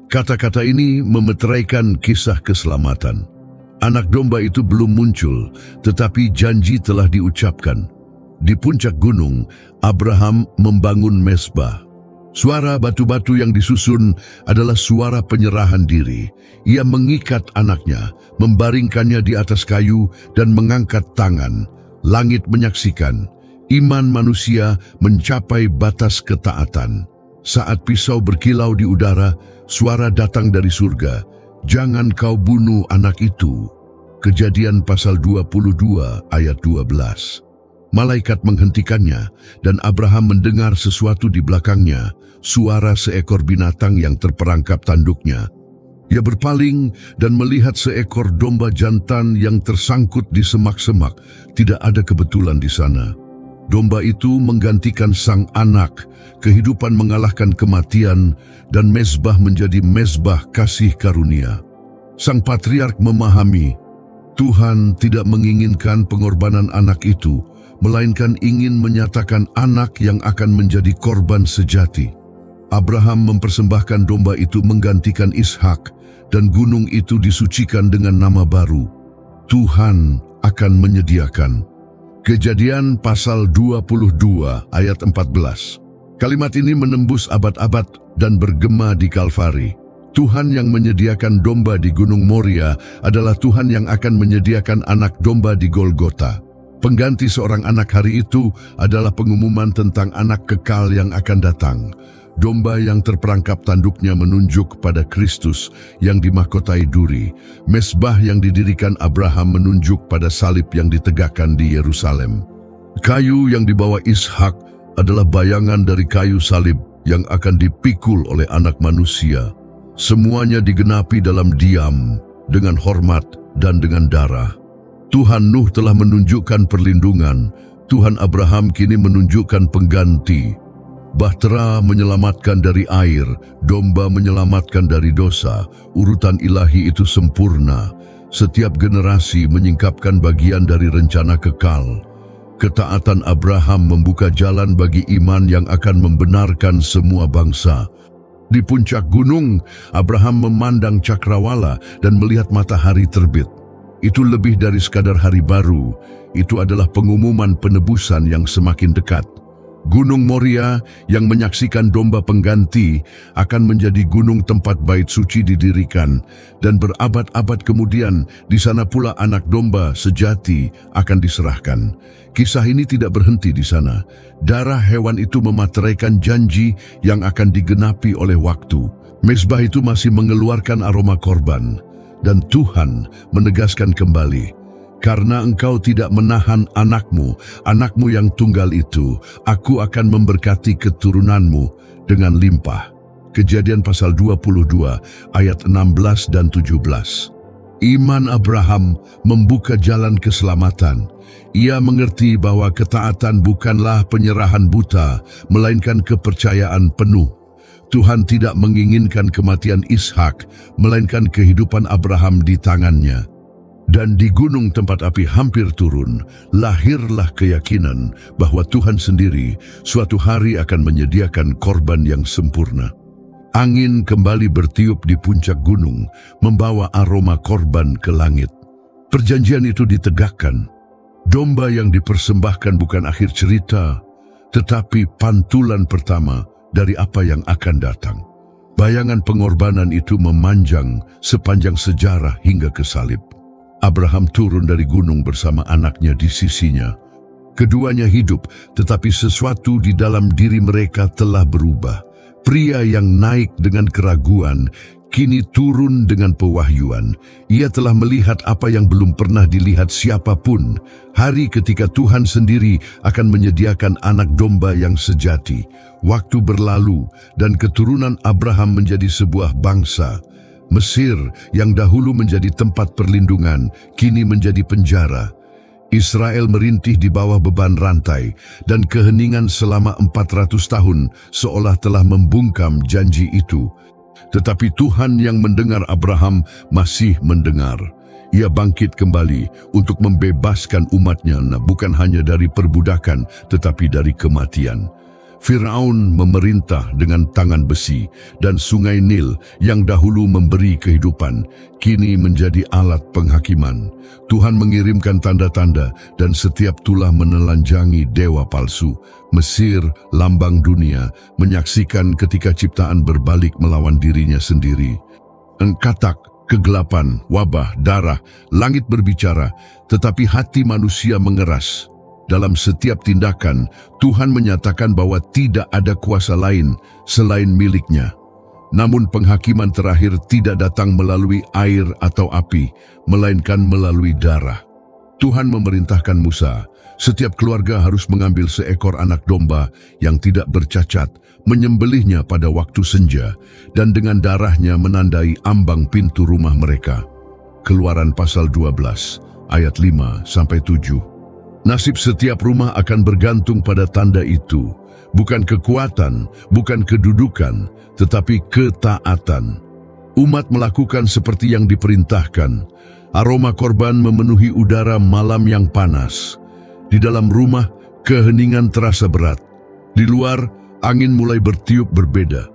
Kata-kata ini memeteraikan kisah keselamatan. Anak domba itu belum muncul, tetapi janji telah diucapkan. Di puncak gunung, Abraham membangun mezbah. Suara batu-batu yang disusun adalah suara penyerahan diri. Ia mengikat anaknya, membaringkannya di atas kayu, dan mengangkat tangan. Langit menyaksikan. Iman manusia mencapai batas ketaatan. Saat pisau berkilau di udara, suara datang dari surga. "Jangan kau bunuh anak itu." Kejadian pasal 22 ayat 12. Malaikat menghentikannya, dan Abraham mendengar sesuatu di belakangnya, suara seekor binatang yang terperangkap tanduknya. Ia berpaling dan melihat seekor domba jantan yang tersangkut di semak-semak. Tidak ada kebetulan di sana. Domba itu menggantikan sang anak, kehidupan mengalahkan kematian, dan mezbah menjadi mezbah kasih karunia. Sang patriark memahami, Tuhan tidak menginginkan pengorbanan anak itu, melainkan ingin menyatakan anak yang akan menjadi korban sejati. Abraham mempersembahkan domba itu menggantikan Ishak, dan gunung itu disucikan dengan nama baru. Tuhan akan menyediakan. Kejadian pasal 22 ayat 14. Kalimat ini menembus abad-abad dan bergema di Kalvari. Tuhan yang menyediakan domba di Gunung Moria adalah Tuhan yang akan menyediakan anak domba di Golgota. Pengganti seorang anak hari itu adalah pengumuman tentang anak kekal yang akan datang. Domba yang terperangkap tanduknya menunjuk pada Kristus yang dimahkotai duri. Mesbah yang didirikan Abraham menunjuk pada salib yang ditegakkan di Yerusalem. Kayu yang dibawa Ishak adalah bayangan dari kayu salib yang akan dipikul oleh anak manusia. Semuanya digenapi dalam diam, dengan hormat dan dengan darah. Tuhan Nuh telah menunjukkan perlindungan. Tuhan Abraham kini menunjukkan pengganti. Bahtera menyelamatkan dari air, domba menyelamatkan dari dosa. Urutan ilahi itu sempurna. Setiap generasi menyingkapkan bagian dari rencana kekal. Ketaatan Abraham membuka jalan bagi iman yang akan membenarkan semua bangsa. Di puncak gunung, Abraham memandang cakrawala dan melihat matahari terbit. Itu lebih dari sekadar hari baru. Itu adalah pengumuman penebusan yang semakin dekat. Gunung Moria yang menyaksikan domba pengganti akan menjadi gunung tempat bait suci didirikan, dan berabad-abad kemudian di sana pula anak domba sejati akan diserahkan. Kisah ini tidak berhenti di sana. Darah hewan itu memateraikan janji yang akan digenapi oleh waktu. Mezbah itu masih mengeluarkan aroma korban, dan Tuhan menegaskan kembali, karena engkau tidak menahan anakmu yang tunggal itu, aku akan memberkati keturunanmu dengan limpah. Kejadian pasal 22 ayat 16 dan 17. Iman Abraham membuka jalan keselamatan. Ia mengerti bahwa ketaatan bukanlah penyerahan buta, melainkan kepercayaan penuh. Tuhan tidak menginginkan kematian Ishak, melainkan kehidupan Abraham di tangannya. Dan di gunung tempat api hampir turun, lahirlah keyakinan bahwa Tuhan sendiri suatu hari akan menyediakan korban yang sempurna. Angin kembali bertiup di puncak gunung, membawa aroma korban ke langit. Perjanjian itu ditegakkan. Domba yang dipersembahkan bukan akhir cerita, tetapi pantulan pertama dari apa yang akan datang. Bayangan pengorbanan itu memanjang sepanjang sejarah hingga ke salib. Abraham turun dari gunung bersama anaknya di sisinya. Keduanya hidup, tetapi sesuatu di dalam diri mereka telah berubah. Pria yang naik dengan keraguan, kini turun dengan pewahyuan. Ia telah melihat apa yang belum pernah dilihat siapapun. Hari ketika Tuhan sendiri akan menyediakan anak domba yang sejati. Waktu berlalu dan keturunan Abraham menjadi sebuah bangsa. Mesir yang dahulu menjadi tempat perlindungan, kini menjadi penjara. Israel merintih di bawah beban rantai, dan keheningan selama 400 tahun seolah telah membungkam janji itu. Tetapi Tuhan yang mendengar Abraham masih mendengar. Ia bangkit kembali untuk membebaskan umatnya, bukan hanya dari perbudakan, tetapi dari kematian. Firaun memerintah dengan tangan besi, dan sungai Nil yang dahulu memberi kehidupan, kini menjadi alat penghakiman. Tuhan mengirimkan tanda-tanda, dan setiap tulah menelanjangi dewa palsu. Mesir, lambang dunia, menyaksikan ketika ciptaan berbalik melawan dirinya sendiri. Engkatak, kegelapan, wabah, darah, langit berbicara, tetapi hati manusia mengeras. Dalam setiap tindakan, Tuhan menyatakan bahwa tidak ada kuasa lain selain miliknya. Namun penghakiman terakhir tidak datang melalui air atau api, melainkan melalui darah. Tuhan memerintahkan Musa, setiap keluarga harus mengambil seekor anak domba yang tidak bercacat, menyembelihnya pada waktu senja, dan dengan darahnya menandai ambang pintu rumah mereka. Keluaran pasal 12, ayat 5-7. Nasib setiap rumah akan bergantung pada tanda itu. Bukan kekuatan, bukan kedudukan, tetapi ketaatan. Umat melakukan seperti yang diperintahkan. Aroma korban memenuhi udara malam yang panas. Di dalam rumah, keheningan terasa berat. Di luar, angin mulai bertiup berbeda.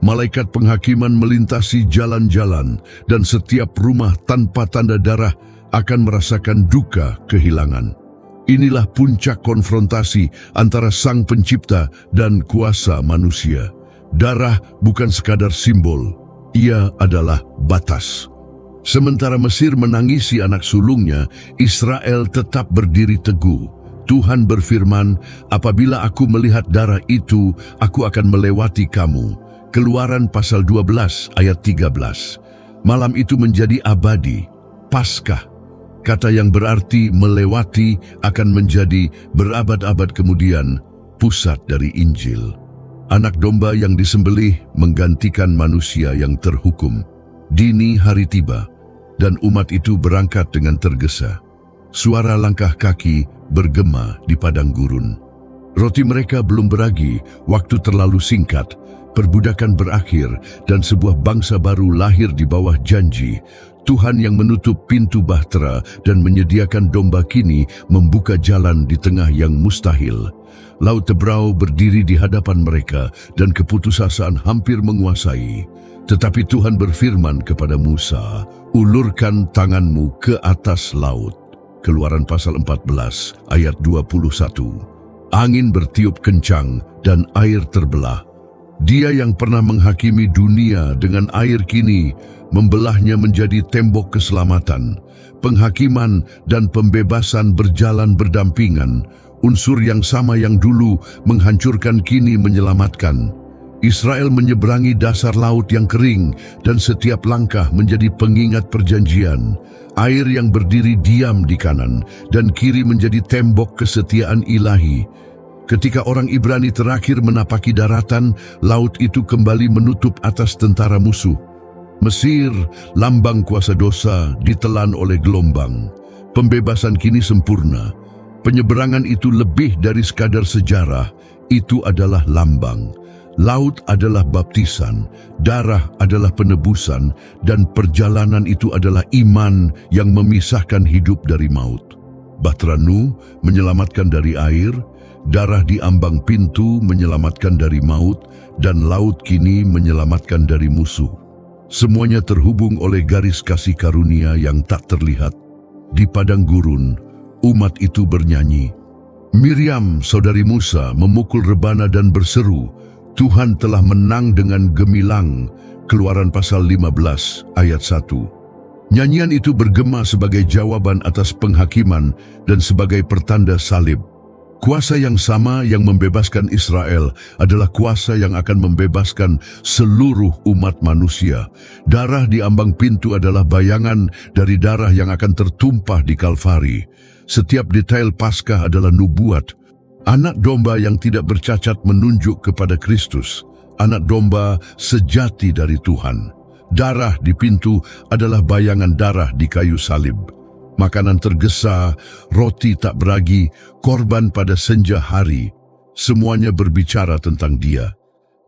Malaikat penghakiman melintasi jalan-jalan dan setiap rumah tanpa tanda darah akan merasakan duka kehilangan. Inilah puncak konfrontasi antara Sang Pencipta dan kuasa manusia. Darah bukan sekadar simbol, ia adalah batas. Sementara Mesir menangisi anak sulungnya, Israel tetap berdiri teguh. Tuhan berfirman, apabila aku melihat darah itu, aku akan melewati kamu. Keluaran pasal 12 ayat 13. Malam itu menjadi abadi, Paskah. Kata yang berarti melewati akan menjadi berabad-abad kemudian pusat dari Injil. Anak domba yang disembelih menggantikan manusia yang terhukum. Dini hari tiba, dan umat itu berangkat dengan tergesa. Suara langkah kaki bergema di padang gurun. Roti mereka belum beragi, waktu terlalu singkat, perbudakan berakhir, dan sebuah bangsa baru lahir di bawah janji. Tuhan yang menutup pintu bahtera dan menyediakan domba kini membuka jalan di tengah yang mustahil. Laut Tebrau berdiri di hadapan mereka dan keputusasaan hampir menguasai. Tetapi Tuhan berfirman kepada Musa, ulurkan tanganmu ke atas laut. Keluaran pasal 14 ayat 21. Angin bertiup kencang dan air terbelah. Dia yang pernah menghakimi dunia dengan air kini membelahnya menjadi tembok keselamatan. Penghakiman dan pembebasan berjalan berdampingan. Unsur yang sama yang dulu menghancurkan kini menyelamatkan. Israel menyeberangi dasar laut yang kering dan setiap langkah menjadi pengingat perjanjian. Air yang berdiri diam di kanan dan kiri menjadi tembok kesetiaan ilahi. Ketika orang Ibrani terakhir menapaki daratan, laut itu kembali menutup atas tentara musuh. Mesir, lambang kuasa dosa, ditelan oleh gelombang. Pembebasan kini sempurna. Penyeberangan itu lebih dari sekadar sejarah, itu adalah lambang. Laut adalah baptisan, darah adalah penebusan, dan perjalanan itu adalah iman yang memisahkan hidup dari maut. Bahtera Nuh menyelamatkan dari air, darah di ambang pintu menyelamatkan dari maut, dan laut kini menyelamatkan dari musuh. Semuanya terhubung oleh garis kasih karunia yang tak terlihat. Di padang gurun, umat itu bernyanyi. Miriam, saudari Musa, memukul rebana dan berseru, Tuhan telah menang dengan gemilang. Keluaran pasal 15 ayat 1. Nyanyian itu bergema sebagai jawaban atas penghakiman dan sebagai pertanda salib. Kuasa yang sama yang membebaskan Israel adalah kuasa yang akan membebaskan seluruh umat manusia. Darah di ambang pintu adalah bayangan dari darah yang akan tertumpah di Kalvari. Setiap detail Paskah adalah nubuat. Anak domba yang tidak bercacat menunjuk kepada Kristus. Anak domba sejati dari Tuhan. Darah di pintu adalah bayangan darah di kayu salib. Makanan tergesa, roti tak beragi, korban pada senja hari. Semuanya berbicara tentang Dia.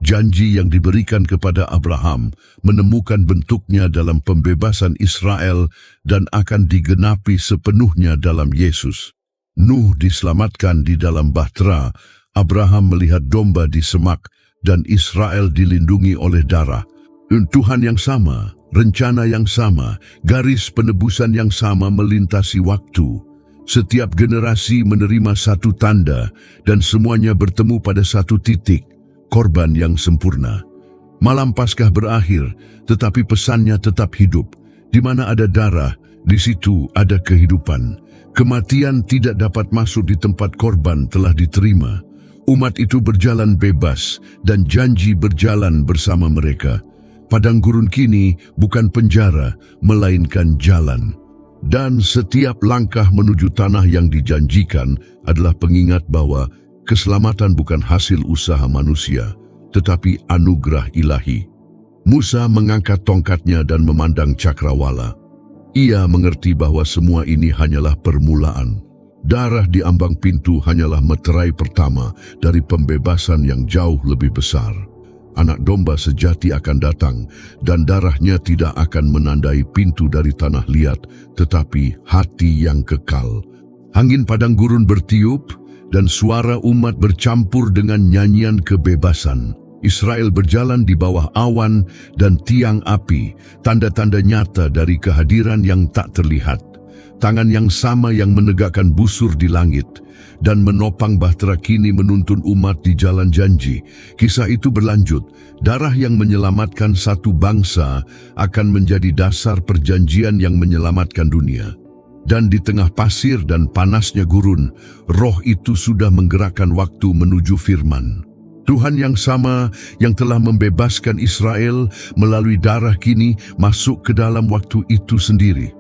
Janji yang diberikan kepada Abraham menemukan bentuknya dalam pembebasan Israel dan akan digenapi sepenuhnya dalam Yesus. Nuh diselamatkan di dalam bahtera, Abraham melihat domba di semak, dan Israel dilindungi oleh darah. Tuhan yang sama, rencana yang sama, garis penebusan yang sama melintasi waktu. Setiap generasi menerima satu tanda dan semuanya bertemu pada satu titik, korban yang sempurna. Malam Paskah berakhir, tetapi pesannya tetap hidup. Di mana ada darah, di situ ada kehidupan. Kematian tidak dapat masuk di tempat korban telah diterima. Umat itu berjalan bebas dan janji berjalan bersama mereka. Padang gurun kini bukan penjara, melainkan jalan. Dan setiap langkah menuju tanah yang dijanjikan adalah pengingat bahwa keselamatan bukan hasil usaha manusia, tetapi anugerah ilahi. Musa mengangkat tongkatnya dan memandang cakrawala. Ia mengerti bahwa semua ini hanyalah permulaan. Darah di ambang pintu hanyalah meterai pertama dari pembebasan yang jauh lebih besar. Anak domba sejati akan datang, dan darahnya tidak akan menandai pintu dari tanah liat, tetapi hati yang kekal. Angin padang gurun bertiup, dan suara umat bercampur dengan nyanyian kebebasan. Israel berjalan di bawah awan dan tiang api, tanda-tanda nyata dari kehadiran yang tak terlihat. Tangan yang sama yang menegakkan busur di langit dan menopang bahtera kini menuntun umat di jalan janji. Kisah itu berlanjut. Darah yang menyelamatkan satu bangsa akan menjadi dasar perjanjian yang menyelamatkan dunia. Dan di tengah pasir dan panasnya gurun, roh itu sudah menggerakkan waktu menuju firman. Tuhan yang sama yang telah membebaskan Israel melalui darah kini masuk ke dalam waktu itu sendiri.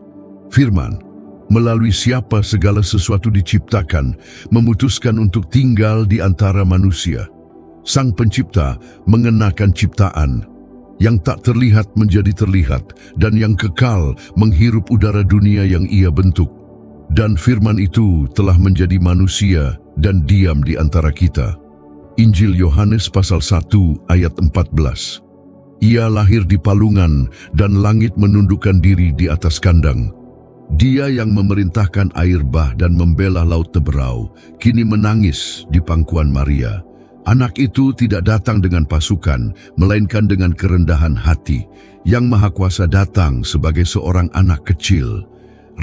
Firman, melalui siapa segala sesuatu diciptakan, memutuskan untuk tinggal di antara manusia. Sang Pencipta mengenakan ciptaan yang tak terlihat menjadi terlihat dan yang kekal menghirup udara dunia yang Ia bentuk. Dan firman itu telah menjadi manusia dan diam di antara kita. Injil Yohanes pasal 1 ayat 14. Ia lahir di palungan dan langit menundukkan diri di atas kandang. Dia yang memerintahkan air bah dan membela laut teberau, kini menangis di pangkuan Maria. Anak itu tidak datang dengan pasukan, melainkan dengan kerendahan hati. Yang Maha Kuasa datang sebagai seorang anak kecil.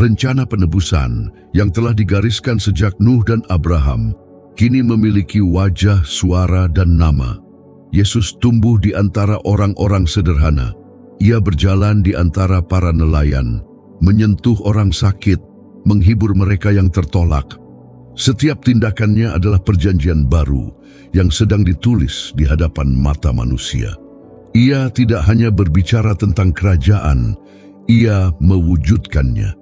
Rencana penebusan yang telah digariskan sejak Nuh dan Abraham, kini memiliki wajah, suara, dan nama. Yesus tumbuh di antara orang-orang sederhana. Ia berjalan di antara para nelayan, menyentuh orang sakit, menghibur mereka yang tertolak. Setiap tindakannya adalah perjanjian baru yang sedang ditulis di hadapan mata manusia. Ia tidak hanya berbicara tentang kerajaan, ia mewujudkannya.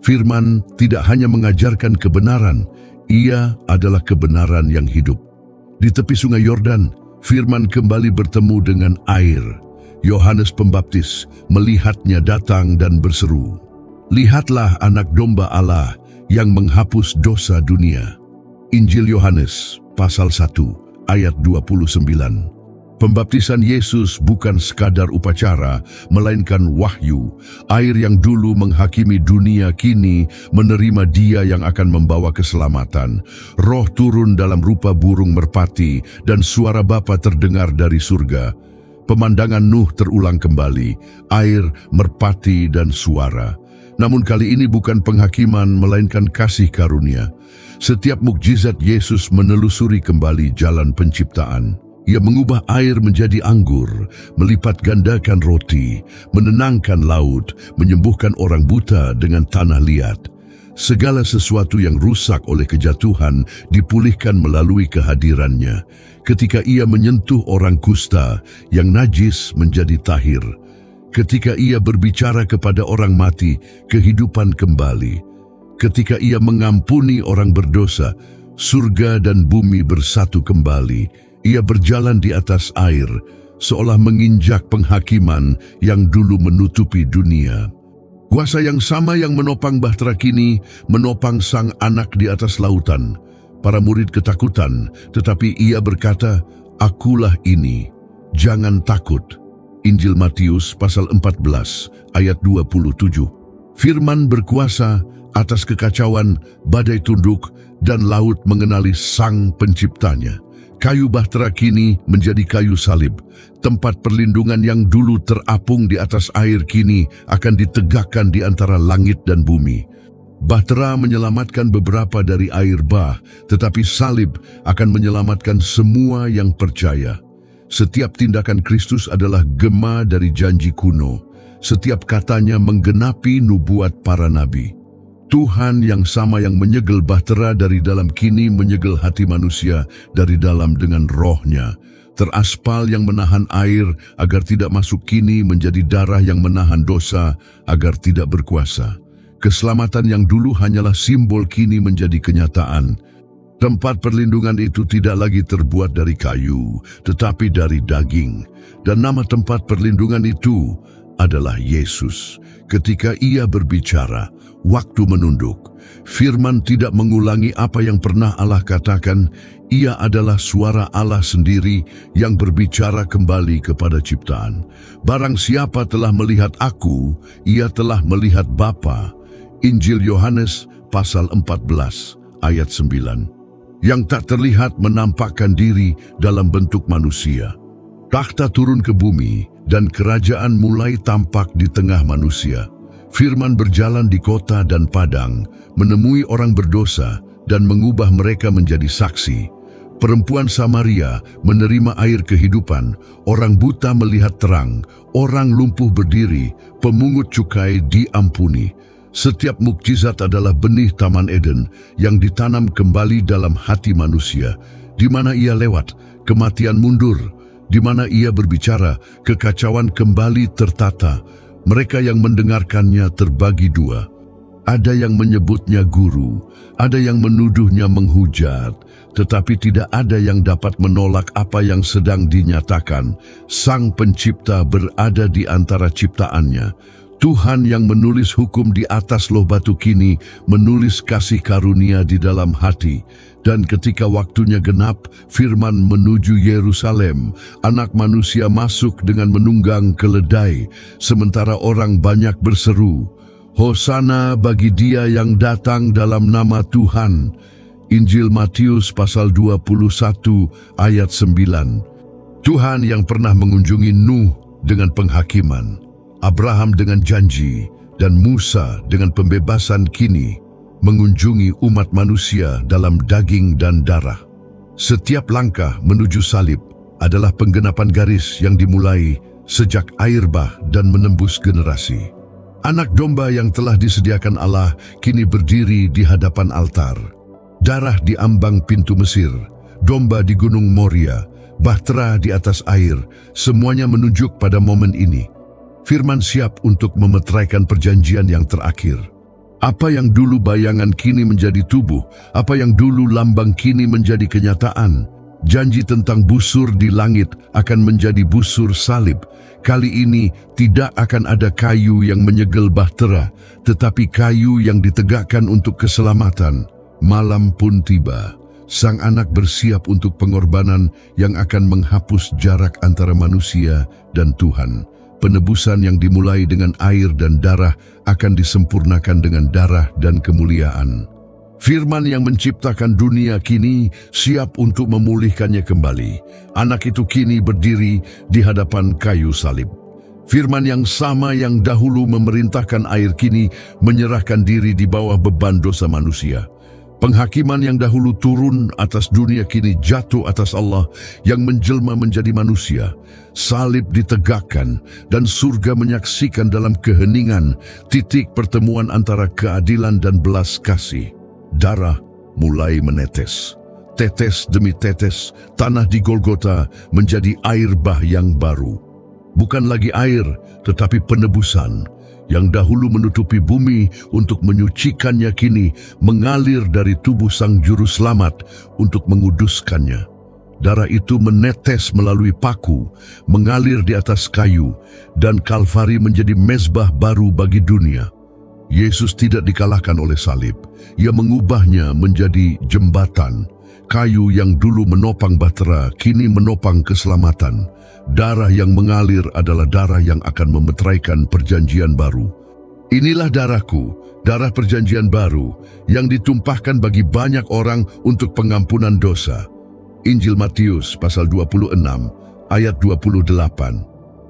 Firman tidak hanya mengajarkan kebenaran, ia adalah kebenaran yang hidup. Di tepi sungai Yordan, Firman kembali bertemu dengan air. Yohanes Pembaptis melihatnya datang dan berseru, "Lihatlah anak domba Allah yang menghapus dosa dunia." Injil Yohanes pasal 1 ayat 29. Pembaptisan Yesus bukan sekadar upacara, melainkan wahyu. Air yang dulu menghakimi dunia kini menerima Dia yang akan membawa keselamatan. Roh turun dalam rupa burung merpati dan suara Bapa terdengar dari surga. Pemandangan Nuh terulang kembali, air, merpati, dan suara. Namun kali ini bukan penghakiman, melainkan kasih karunia. Setiap mukjizat Yesus menelusuri kembali jalan penciptaan. Ia mengubah air menjadi anggur, melipat gandakan roti, menenangkan laut, menyembuhkan orang buta dengan tanah liat. Segala sesuatu yang rusak oleh kejatuhan dipulihkan melalui kehadirannya. Ketika Ia menyentuh orang kusta, yang najis menjadi tahir. Ketika Ia berbicara kepada orang mati, kehidupan kembali. Ketika Ia mengampuni orang berdosa, surga dan bumi bersatu kembali. Ia berjalan di atas air, seolah menginjak penghakiman yang dulu menutupi dunia. Kuasa yang sama yang menopang bahtera kini, menopang sang anak di atas lautan. Para murid ketakutan, tetapi Ia berkata, "Akulah ini, jangan takut." Injil Matius pasal 14 ayat 27. Firman berkuasa atas kekacauan, badai tunduk, dan laut mengenali sang penciptanya. Kayu bahtera kini menjadi kayu salib. Tempat perlindungan yang dulu terapung di atas air kini akan ditegakkan di antara langit dan bumi. Bahtera menyelamatkan beberapa dari air bah, tetapi salib akan menyelamatkan semua yang percaya. Setiap tindakan Kristus adalah gema dari janji kuno. Setiap katanya menggenapi nubuat para nabi. Tuhan yang sama yang menyegel bahtera dari dalam kini menyegel hati manusia dari dalam dengan rohnya. Teraspal yang menahan air agar tidak masuk kini menjadi darah yang menahan dosa agar tidak berkuasa. Keselamatan yang dulu hanyalah simbol kini menjadi kenyataan. Tempat perlindungan itu tidak lagi terbuat dari kayu, tetapi dari daging. Dan nama tempat perlindungan itu adalah Yesus. Ketika Ia berbicara, waktu menunduk. Firman tidak mengulangi apa yang pernah Allah katakan. Ia adalah suara Allah sendiri yang berbicara kembali kepada ciptaan. Barang siapa telah melihat Aku, ia telah melihat Bapa. Injil Yohanes pasal 14 ayat 9. Yang tak terlihat menampakkan diri dalam bentuk manusia. Takhta turun ke bumi dan kerajaan mulai tampak di tengah manusia. Firman berjalan di kota dan padang, menemui orang berdosa dan mengubah mereka menjadi saksi. Perempuan Samaria menerima air kehidupan, orang buta melihat terang, orang lumpuh berdiri, pemungut cukai diampuni. Setiap mukjizat adalah benih Taman Eden yang ditanam kembali dalam hati manusia. Di mana ia lewat, kematian mundur. Di mana ia berbicara, kekacauan kembali tertata. Mereka yang mendengarkannya terbagi dua. Ada yang menyebutnya guru, ada yang menuduhnya menghujat, tetapi tidak ada yang dapat menolak apa yang sedang dinyatakan. Sang Pencipta berada di antara ciptaannya. Tuhan yang menulis hukum di atas loh batu kini menulis kasih karunia di dalam hati. Dan ketika waktunya genap, firman menuju Yerusalem. Anak manusia masuk dengan menunggang keledai, sementara orang banyak berseru, Hosana bagi dia yang datang dalam nama Tuhan. Injil Matius pasal 21 ayat 9. Tuhan yang pernah mengunjungi Nuh dengan penghakiman, Abraham dengan janji, dan Musa dengan pembebasan kini mengunjungi umat manusia dalam daging dan darah. Setiap langkah menuju salib adalah penggenapan garis yang dimulai sejak air bah dan menembus generasi. Anak domba yang telah disediakan Allah kini berdiri di hadapan altar. Darah di ambang pintu Mesir, domba di gunung Moria, bahtera di atas air, semuanya menunjuk pada momen ini. Firman siap untuk memeteraikan perjanjian yang terakhir. Apa yang dulu bayangan kini menjadi tubuh, apa yang dulu lambang kini menjadi kenyataan. Janji tentang busur di langit akan menjadi busur salib. Kali ini tidak akan ada kayu yang menyegel bahtera, tetapi kayu yang ditegakkan untuk keselamatan. Malam pun tiba. Sang Anak bersiap untuk pengorbanan yang akan menghapus jarak antara manusia dan Tuhan. Penebusan yang dimulai dengan air dan darah akan disempurnakan dengan darah dan kemuliaan. Firman yang menciptakan dunia kini siap untuk memulihkannya kembali. Anak itu kini berdiri di hadapan kayu salib. Firman yang sama yang dahulu memerintahkan air kini menyerahkan diri di bawah beban dosa manusia. Penghakiman yang dahulu turun atas dunia kini jatuh atas Allah yang menjelma menjadi manusia. Salib ditegakkan dan surga menyaksikan dalam keheningan titik pertemuan antara keadilan dan belas kasih. Darah mulai menetes. Tetes demi tetes, tanah di Golgota menjadi air bah yang baru. Bukan lagi air, tetapi penebusan. Yang dahulu menutupi bumi untuk menyucikannya kini mengalir dari tubuh sang juru selamat untuk menguduskannya. Darah itu menetes melalui paku, mengalir di atas kayu, dan Kalvari menjadi mezbah baru bagi dunia. Yesus tidak dikalahkan oleh salib. Ia mengubahnya menjadi jembatan. Kayu yang dulu menopang bahtera kini menopang keselamatan. Darah yang mengalir adalah darah yang akan memeteraikan perjanjian baru. Inilah darahku, darah perjanjian baru, yang ditumpahkan bagi banyak orang untuk pengampunan dosa. Injil Matius pasal 26 ayat 28.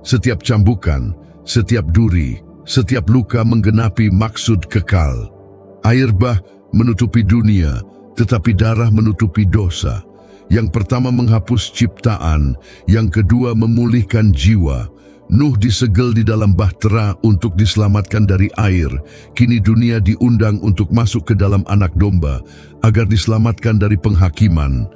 Setiap cambukan, setiap duri, setiap luka menggenapi maksud kekal. Air bah menutupi dunia, tetapi darah menutupi dosa. Yang pertama menghapus ciptaan, yang kedua memulihkan jiwa. Nuh disegel di dalam bahtera untuk diselamatkan dari air. Kini dunia diundang untuk masuk ke dalam Anak Domba agar diselamatkan dari penghakiman.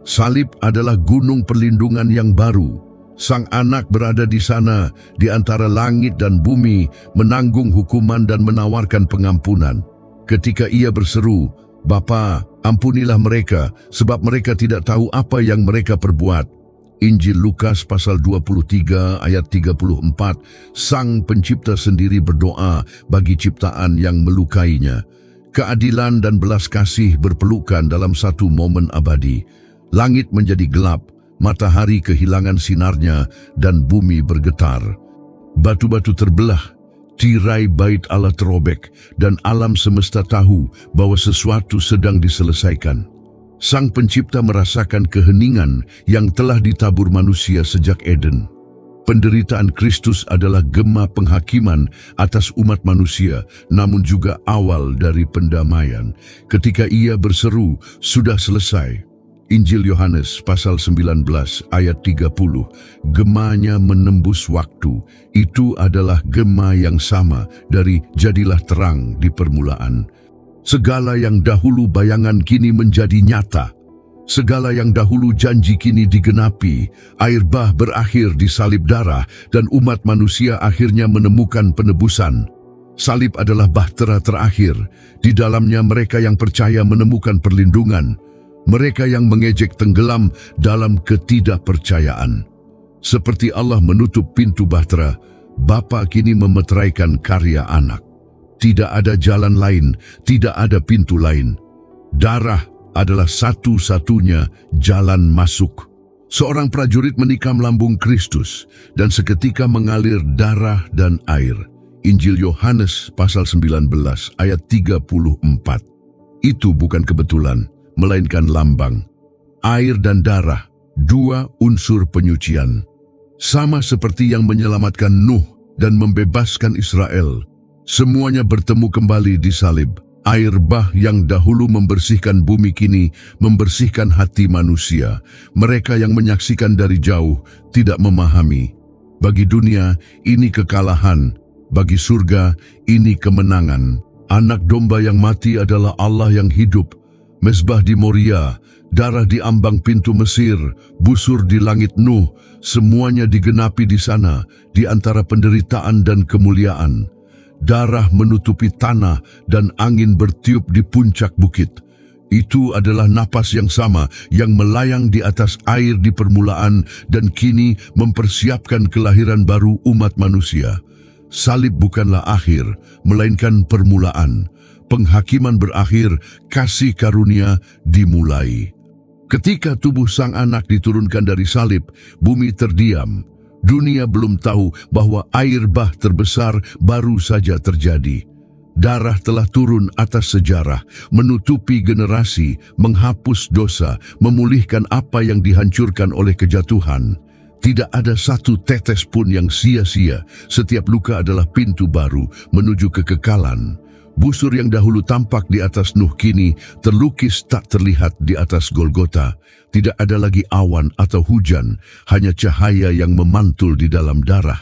Salib adalah gunung perlindungan yang baru. Sang Anak berada di sana di antara langit dan bumi, menanggung hukuman dan menawarkan pengampunan. Ketika ia berseru, Bapa, ampunilah mereka, sebab mereka tidak tahu apa yang mereka perbuat. Injil Lukas pasal 23 ayat 34, Sang Pencipta sendiri berdoa bagi ciptaan yang melukainya. Keadilan dan belas kasih berpelukan dalam satu momen abadi. Langit menjadi gelap, matahari kehilangan sinarnya, dan bumi bergetar. Batu-batu terbelah, tirai bait Allah terobek, dan alam semesta tahu bahwa sesuatu sedang diselesaikan. Sang Pencipta merasakan keheningan yang telah ditabur manusia sejak Eden. Penderitaan Kristus adalah gema penghakiman atas umat manusia, namun juga awal dari pendamaian. Ketika ia berseru, "Sudah selesai." Injil Yohanes pasal 19 ayat 30, gemanya menembus waktu. Itu adalah gema yang sama dari jadilah terang di permulaan. Segala yang dahulu bayangan kini menjadi nyata. Segala yang dahulu janji kini digenapi. Air bah berakhir di salib darah dan umat manusia akhirnya menemukan penebusan. Salib adalah bahtera terakhir. Di dalamnya mereka yang percaya menemukan perlindungan. Mereka yang mengejek tenggelam dalam ketidakpercayaan. Seperti Allah menutup pintu bahtera, Bapa kini memeteraikan karya anak. Tidak ada jalan lain, tidak ada pintu lain. Darah adalah satu-satunya jalan masuk. Seorang prajurit menikam lambung Kristus dan seketika mengalir darah dan air. Injil Yohanes pasal 19 ayat 34. Itu bukan kebetulan, melainkan lambang. Air dan darah, dua unsur penyucian. Sama seperti yang menyelamatkan Nuh dan membebaskan Israel. Semuanya bertemu kembali di salib. Air bah yang dahulu membersihkan bumi kini membersihkan hati manusia. Mereka yang menyaksikan dari jauh tidak memahami. Bagi dunia ini kekalahan, bagi surga ini kemenangan. Anak domba yang mati adalah Allah yang hidup. Mezbah di Moria, darah di ambang pintu Mesir, busur di langit Nuh, semuanya digenapi di sana, di antara penderitaan dan kemuliaan. Darah menutupi tanah dan angin bertiup di puncak bukit. Itu adalah napas yang sama yang melayang di atas air di permulaan dan kini mempersiapkan kelahiran baru umat manusia. Salib bukanlah akhir, melainkan permulaan. Penghakiman berakhir, kasih karunia dimulai. Ketika tubuh sang anak diturunkan dari salib, bumi terdiam. Dunia belum tahu bahwa air bah terbesar baru saja terjadi. Darah telah turun atas sejarah, menutupi generasi, menghapus dosa, memulihkan apa yang dihancurkan oleh kejatuhan. Tidak ada satu tetes pun yang sia-sia. Setiap luka adalah pintu baru menuju kekekalan. Busur yang dahulu tampak di atas Nuh kini terlukis tak terlihat di atas Golgota. Tidak ada lagi awan atau hujan, hanya cahaya yang memantul di dalam darah.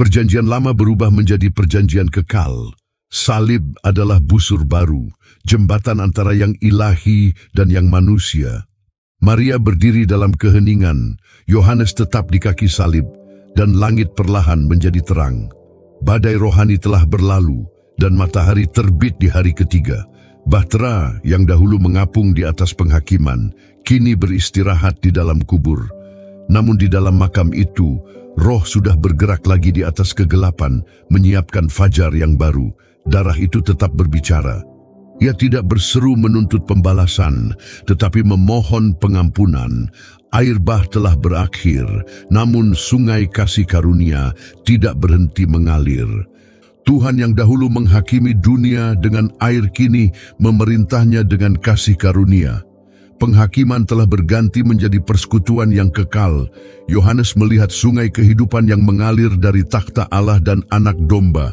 Perjanjian lama berubah menjadi perjanjian kekal. Salib adalah busur baru, jembatan antara yang ilahi dan yang manusia. Maria berdiri dalam keheningan, Yohanes tetap di kaki salib, dan langit perlahan menjadi terang. Badai rohani telah berlalu, dan matahari terbit di hari ketiga. Bahtera yang dahulu mengapung di atas penghakiman, kini beristirahat di dalam kubur. Namun di dalam makam itu, roh sudah bergerak lagi di atas kegelapan, menyiapkan fajar yang baru. Darah itu tetap berbicara. Ia tidak berseru menuntut pembalasan, tetapi memohon pengampunan. Air bah telah berakhir, namun sungai kasih karunia tidak berhenti mengalir. Tuhan yang dahulu menghakimi dunia dengan air kini memerintahnya dengan kasih karunia. Penghakiman telah berganti menjadi persekutuan yang kekal. Yohanes melihat sungai kehidupan yang mengalir dari takhta Allah dan anak domba.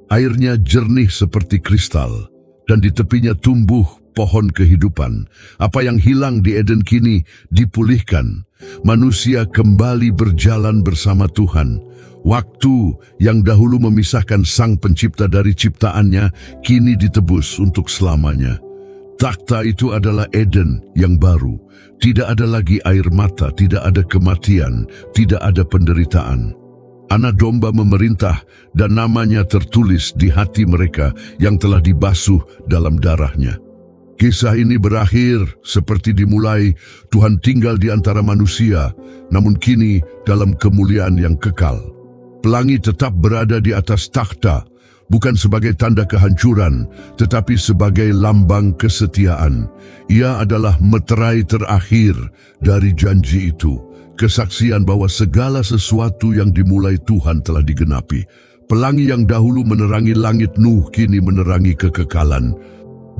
Airnya jernih seperti kristal, dan di tepinya tumbuh pohon kehidupan. Apa yang hilang di Eden kini dipulihkan. Manusia kembali berjalan bersama Tuhan. Waktu yang dahulu memisahkan Sang Pencipta dari ciptaannya, kini ditebus untuk selamanya. Takhta itu adalah Eden yang baru. Tidak ada lagi air mata, tidak ada kematian, tidak ada penderitaan. Anak domba memerintah dan namanya tertulis di hati mereka yang telah dibasuh dalam darahnya. Kisah ini berakhir seperti dimulai. Tuhan tinggal di antara manusia, namun kini dalam kemuliaan yang kekal. Pelangi tetap berada di atas takhta, bukan sebagai tanda kehancuran, tetapi sebagai lambang kesetiaan. Ia adalah meterai terakhir dari janji itu, kesaksian bahwa segala sesuatu yang dimulai Tuhan telah digenapi. Pelangi yang dahulu menerangi langit Nuh kini menerangi kekekalan.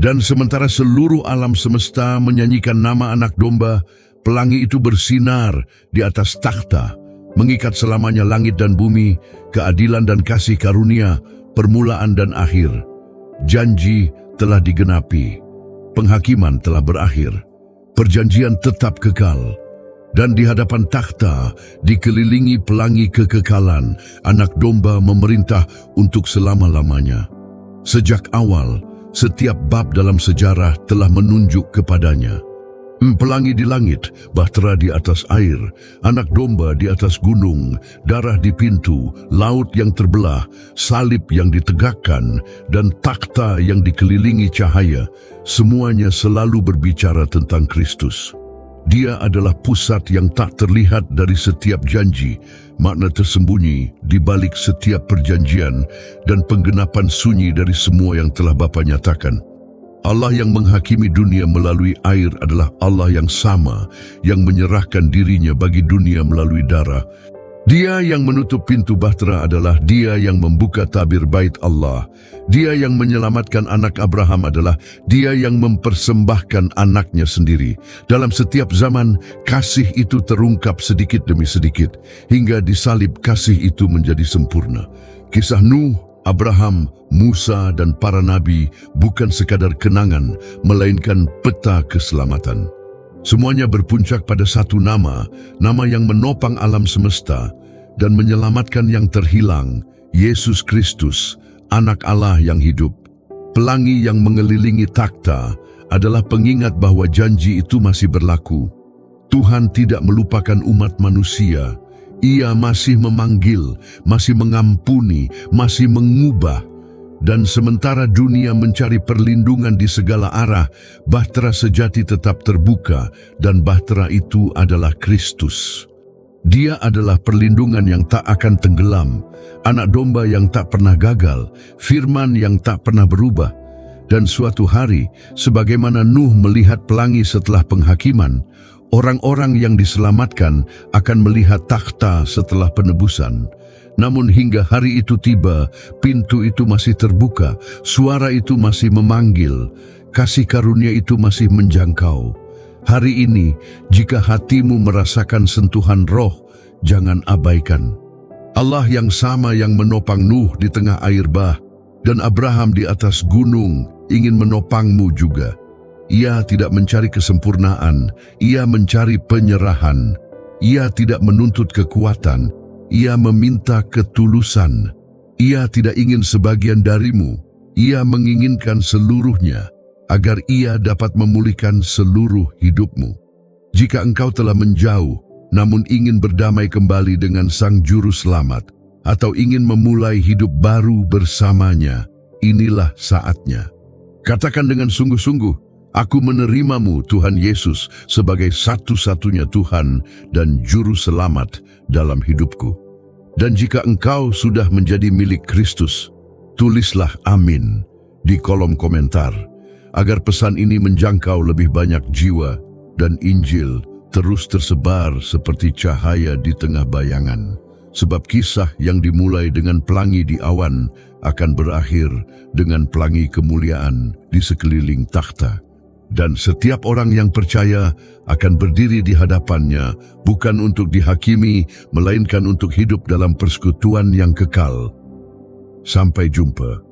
Dan sementara seluruh alam semesta menyanyikan nama Anak Domba, pelangi itu bersinar di atas takhta, mengikat selamanya langit dan bumi, keadilan dan kasih karunia, permulaan dan akhir. Janji telah digenapi, penghakiman telah berakhir, perjanjian tetap kekal. Dan di hadapan takhta, dikelilingi pelangi kekekalan, Anak Domba memerintah untuk selama-lamanya. Sejak awal, setiap bab dalam sejarah telah menunjuk kepadanya. Pelangi di langit, bahtera di atas air, Anak Domba di atas gunung, darah di pintu, laut yang terbelah, salib yang ditegakkan, dan takhta yang dikelilingi cahaya, semuanya selalu berbicara tentang Kristus. Dia adalah pusat yang tak terlihat dari setiap janji, makna tersembunyi di balik setiap perjanjian, dan penggenapan sunyi dari semua yang telah Bapa nyatakan. Allah yang menghakimi dunia melalui air adalah Allah yang sama, yang menyerahkan dirinya bagi dunia melalui darah. Dia yang menutup pintu bahtera adalah Dia yang membuka tabir bait Allah. Dia yang menyelamatkan anak Abraham adalah Dia yang mempersembahkan anaknya sendiri. Dalam setiap zaman, kasih itu terungkap sedikit demi sedikit, hingga disalib kasih itu menjadi sempurna. Kisah Nuh, Abraham, Musa dan para nabi bukan sekadar kenangan, melainkan peta keselamatan. Semuanya berpuncak pada satu nama, nama yang menopang alam semesta dan menyelamatkan yang terhilang, Yesus Kristus, Anak Allah yang hidup. Pelangi yang mengelilingi takhta adalah pengingat bahwa janji itu masih berlaku. Tuhan tidak melupakan umat manusia. Ia masih memanggil, masih mengampuni, masih mengubah. Dan sementara dunia mencari perlindungan di segala arah, bahtera sejati tetap terbuka, dan bahtera itu adalah Kristus. Dia adalah perlindungan yang tak akan tenggelam, Anak Domba yang tak pernah gagal, firman yang tak pernah berubah. Dan suatu hari, sebagaimana Nuh melihat pelangi setelah penghakiman, orang-orang yang diselamatkan akan melihat takhta setelah penebusan. Namun hingga hari itu tiba, pintu itu masih terbuka, suara itu masih memanggil, kasih karunia itu masih menjangkau. Hari ini, jika hatimu merasakan sentuhan roh, jangan abaikan. Allah yang sama yang menopang Nuh di tengah air bah, dan Abraham di atas gunung, ingin menopangmu juga. Ia tidak mencari kesempurnaan, ia mencari penyerahan. Ia tidak menuntut kekuatan, ia meminta ketulusan. Ia tidak ingin sebagian darimu, ia menginginkan seluruhnya, agar ia dapat memulihkan seluruh hidupmu. Jika engkau telah menjauh, namun ingin berdamai kembali dengan Sang Juru Selamat, atau ingin memulai hidup baru bersamanya, inilah saatnya. Katakan dengan sungguh-sungguh, aku menerimamu Tuhan Yesus sebagai satu-satunya Tuhan dan Juru Selamat dalam hidupku. Dan jika engkau sudah menjadi milik Kristus, tulislah amin di kolom komentar, agar pesan ini menjangkau lebih banyak jiwa dan Injil terus tersebar seperti cahaya di tengah bayangan. Sebab kisah yang dimulai dengan pelangi di awan akan berakhir dengan pelangi kemuliaan di sekeliling takhta. Dan setiap orang yang percaya akan berdiri di hadapannya, bukan untuk dihakimi, melainkan untuk hidup dalam persekutuan yang kekal. Sampai jumpa.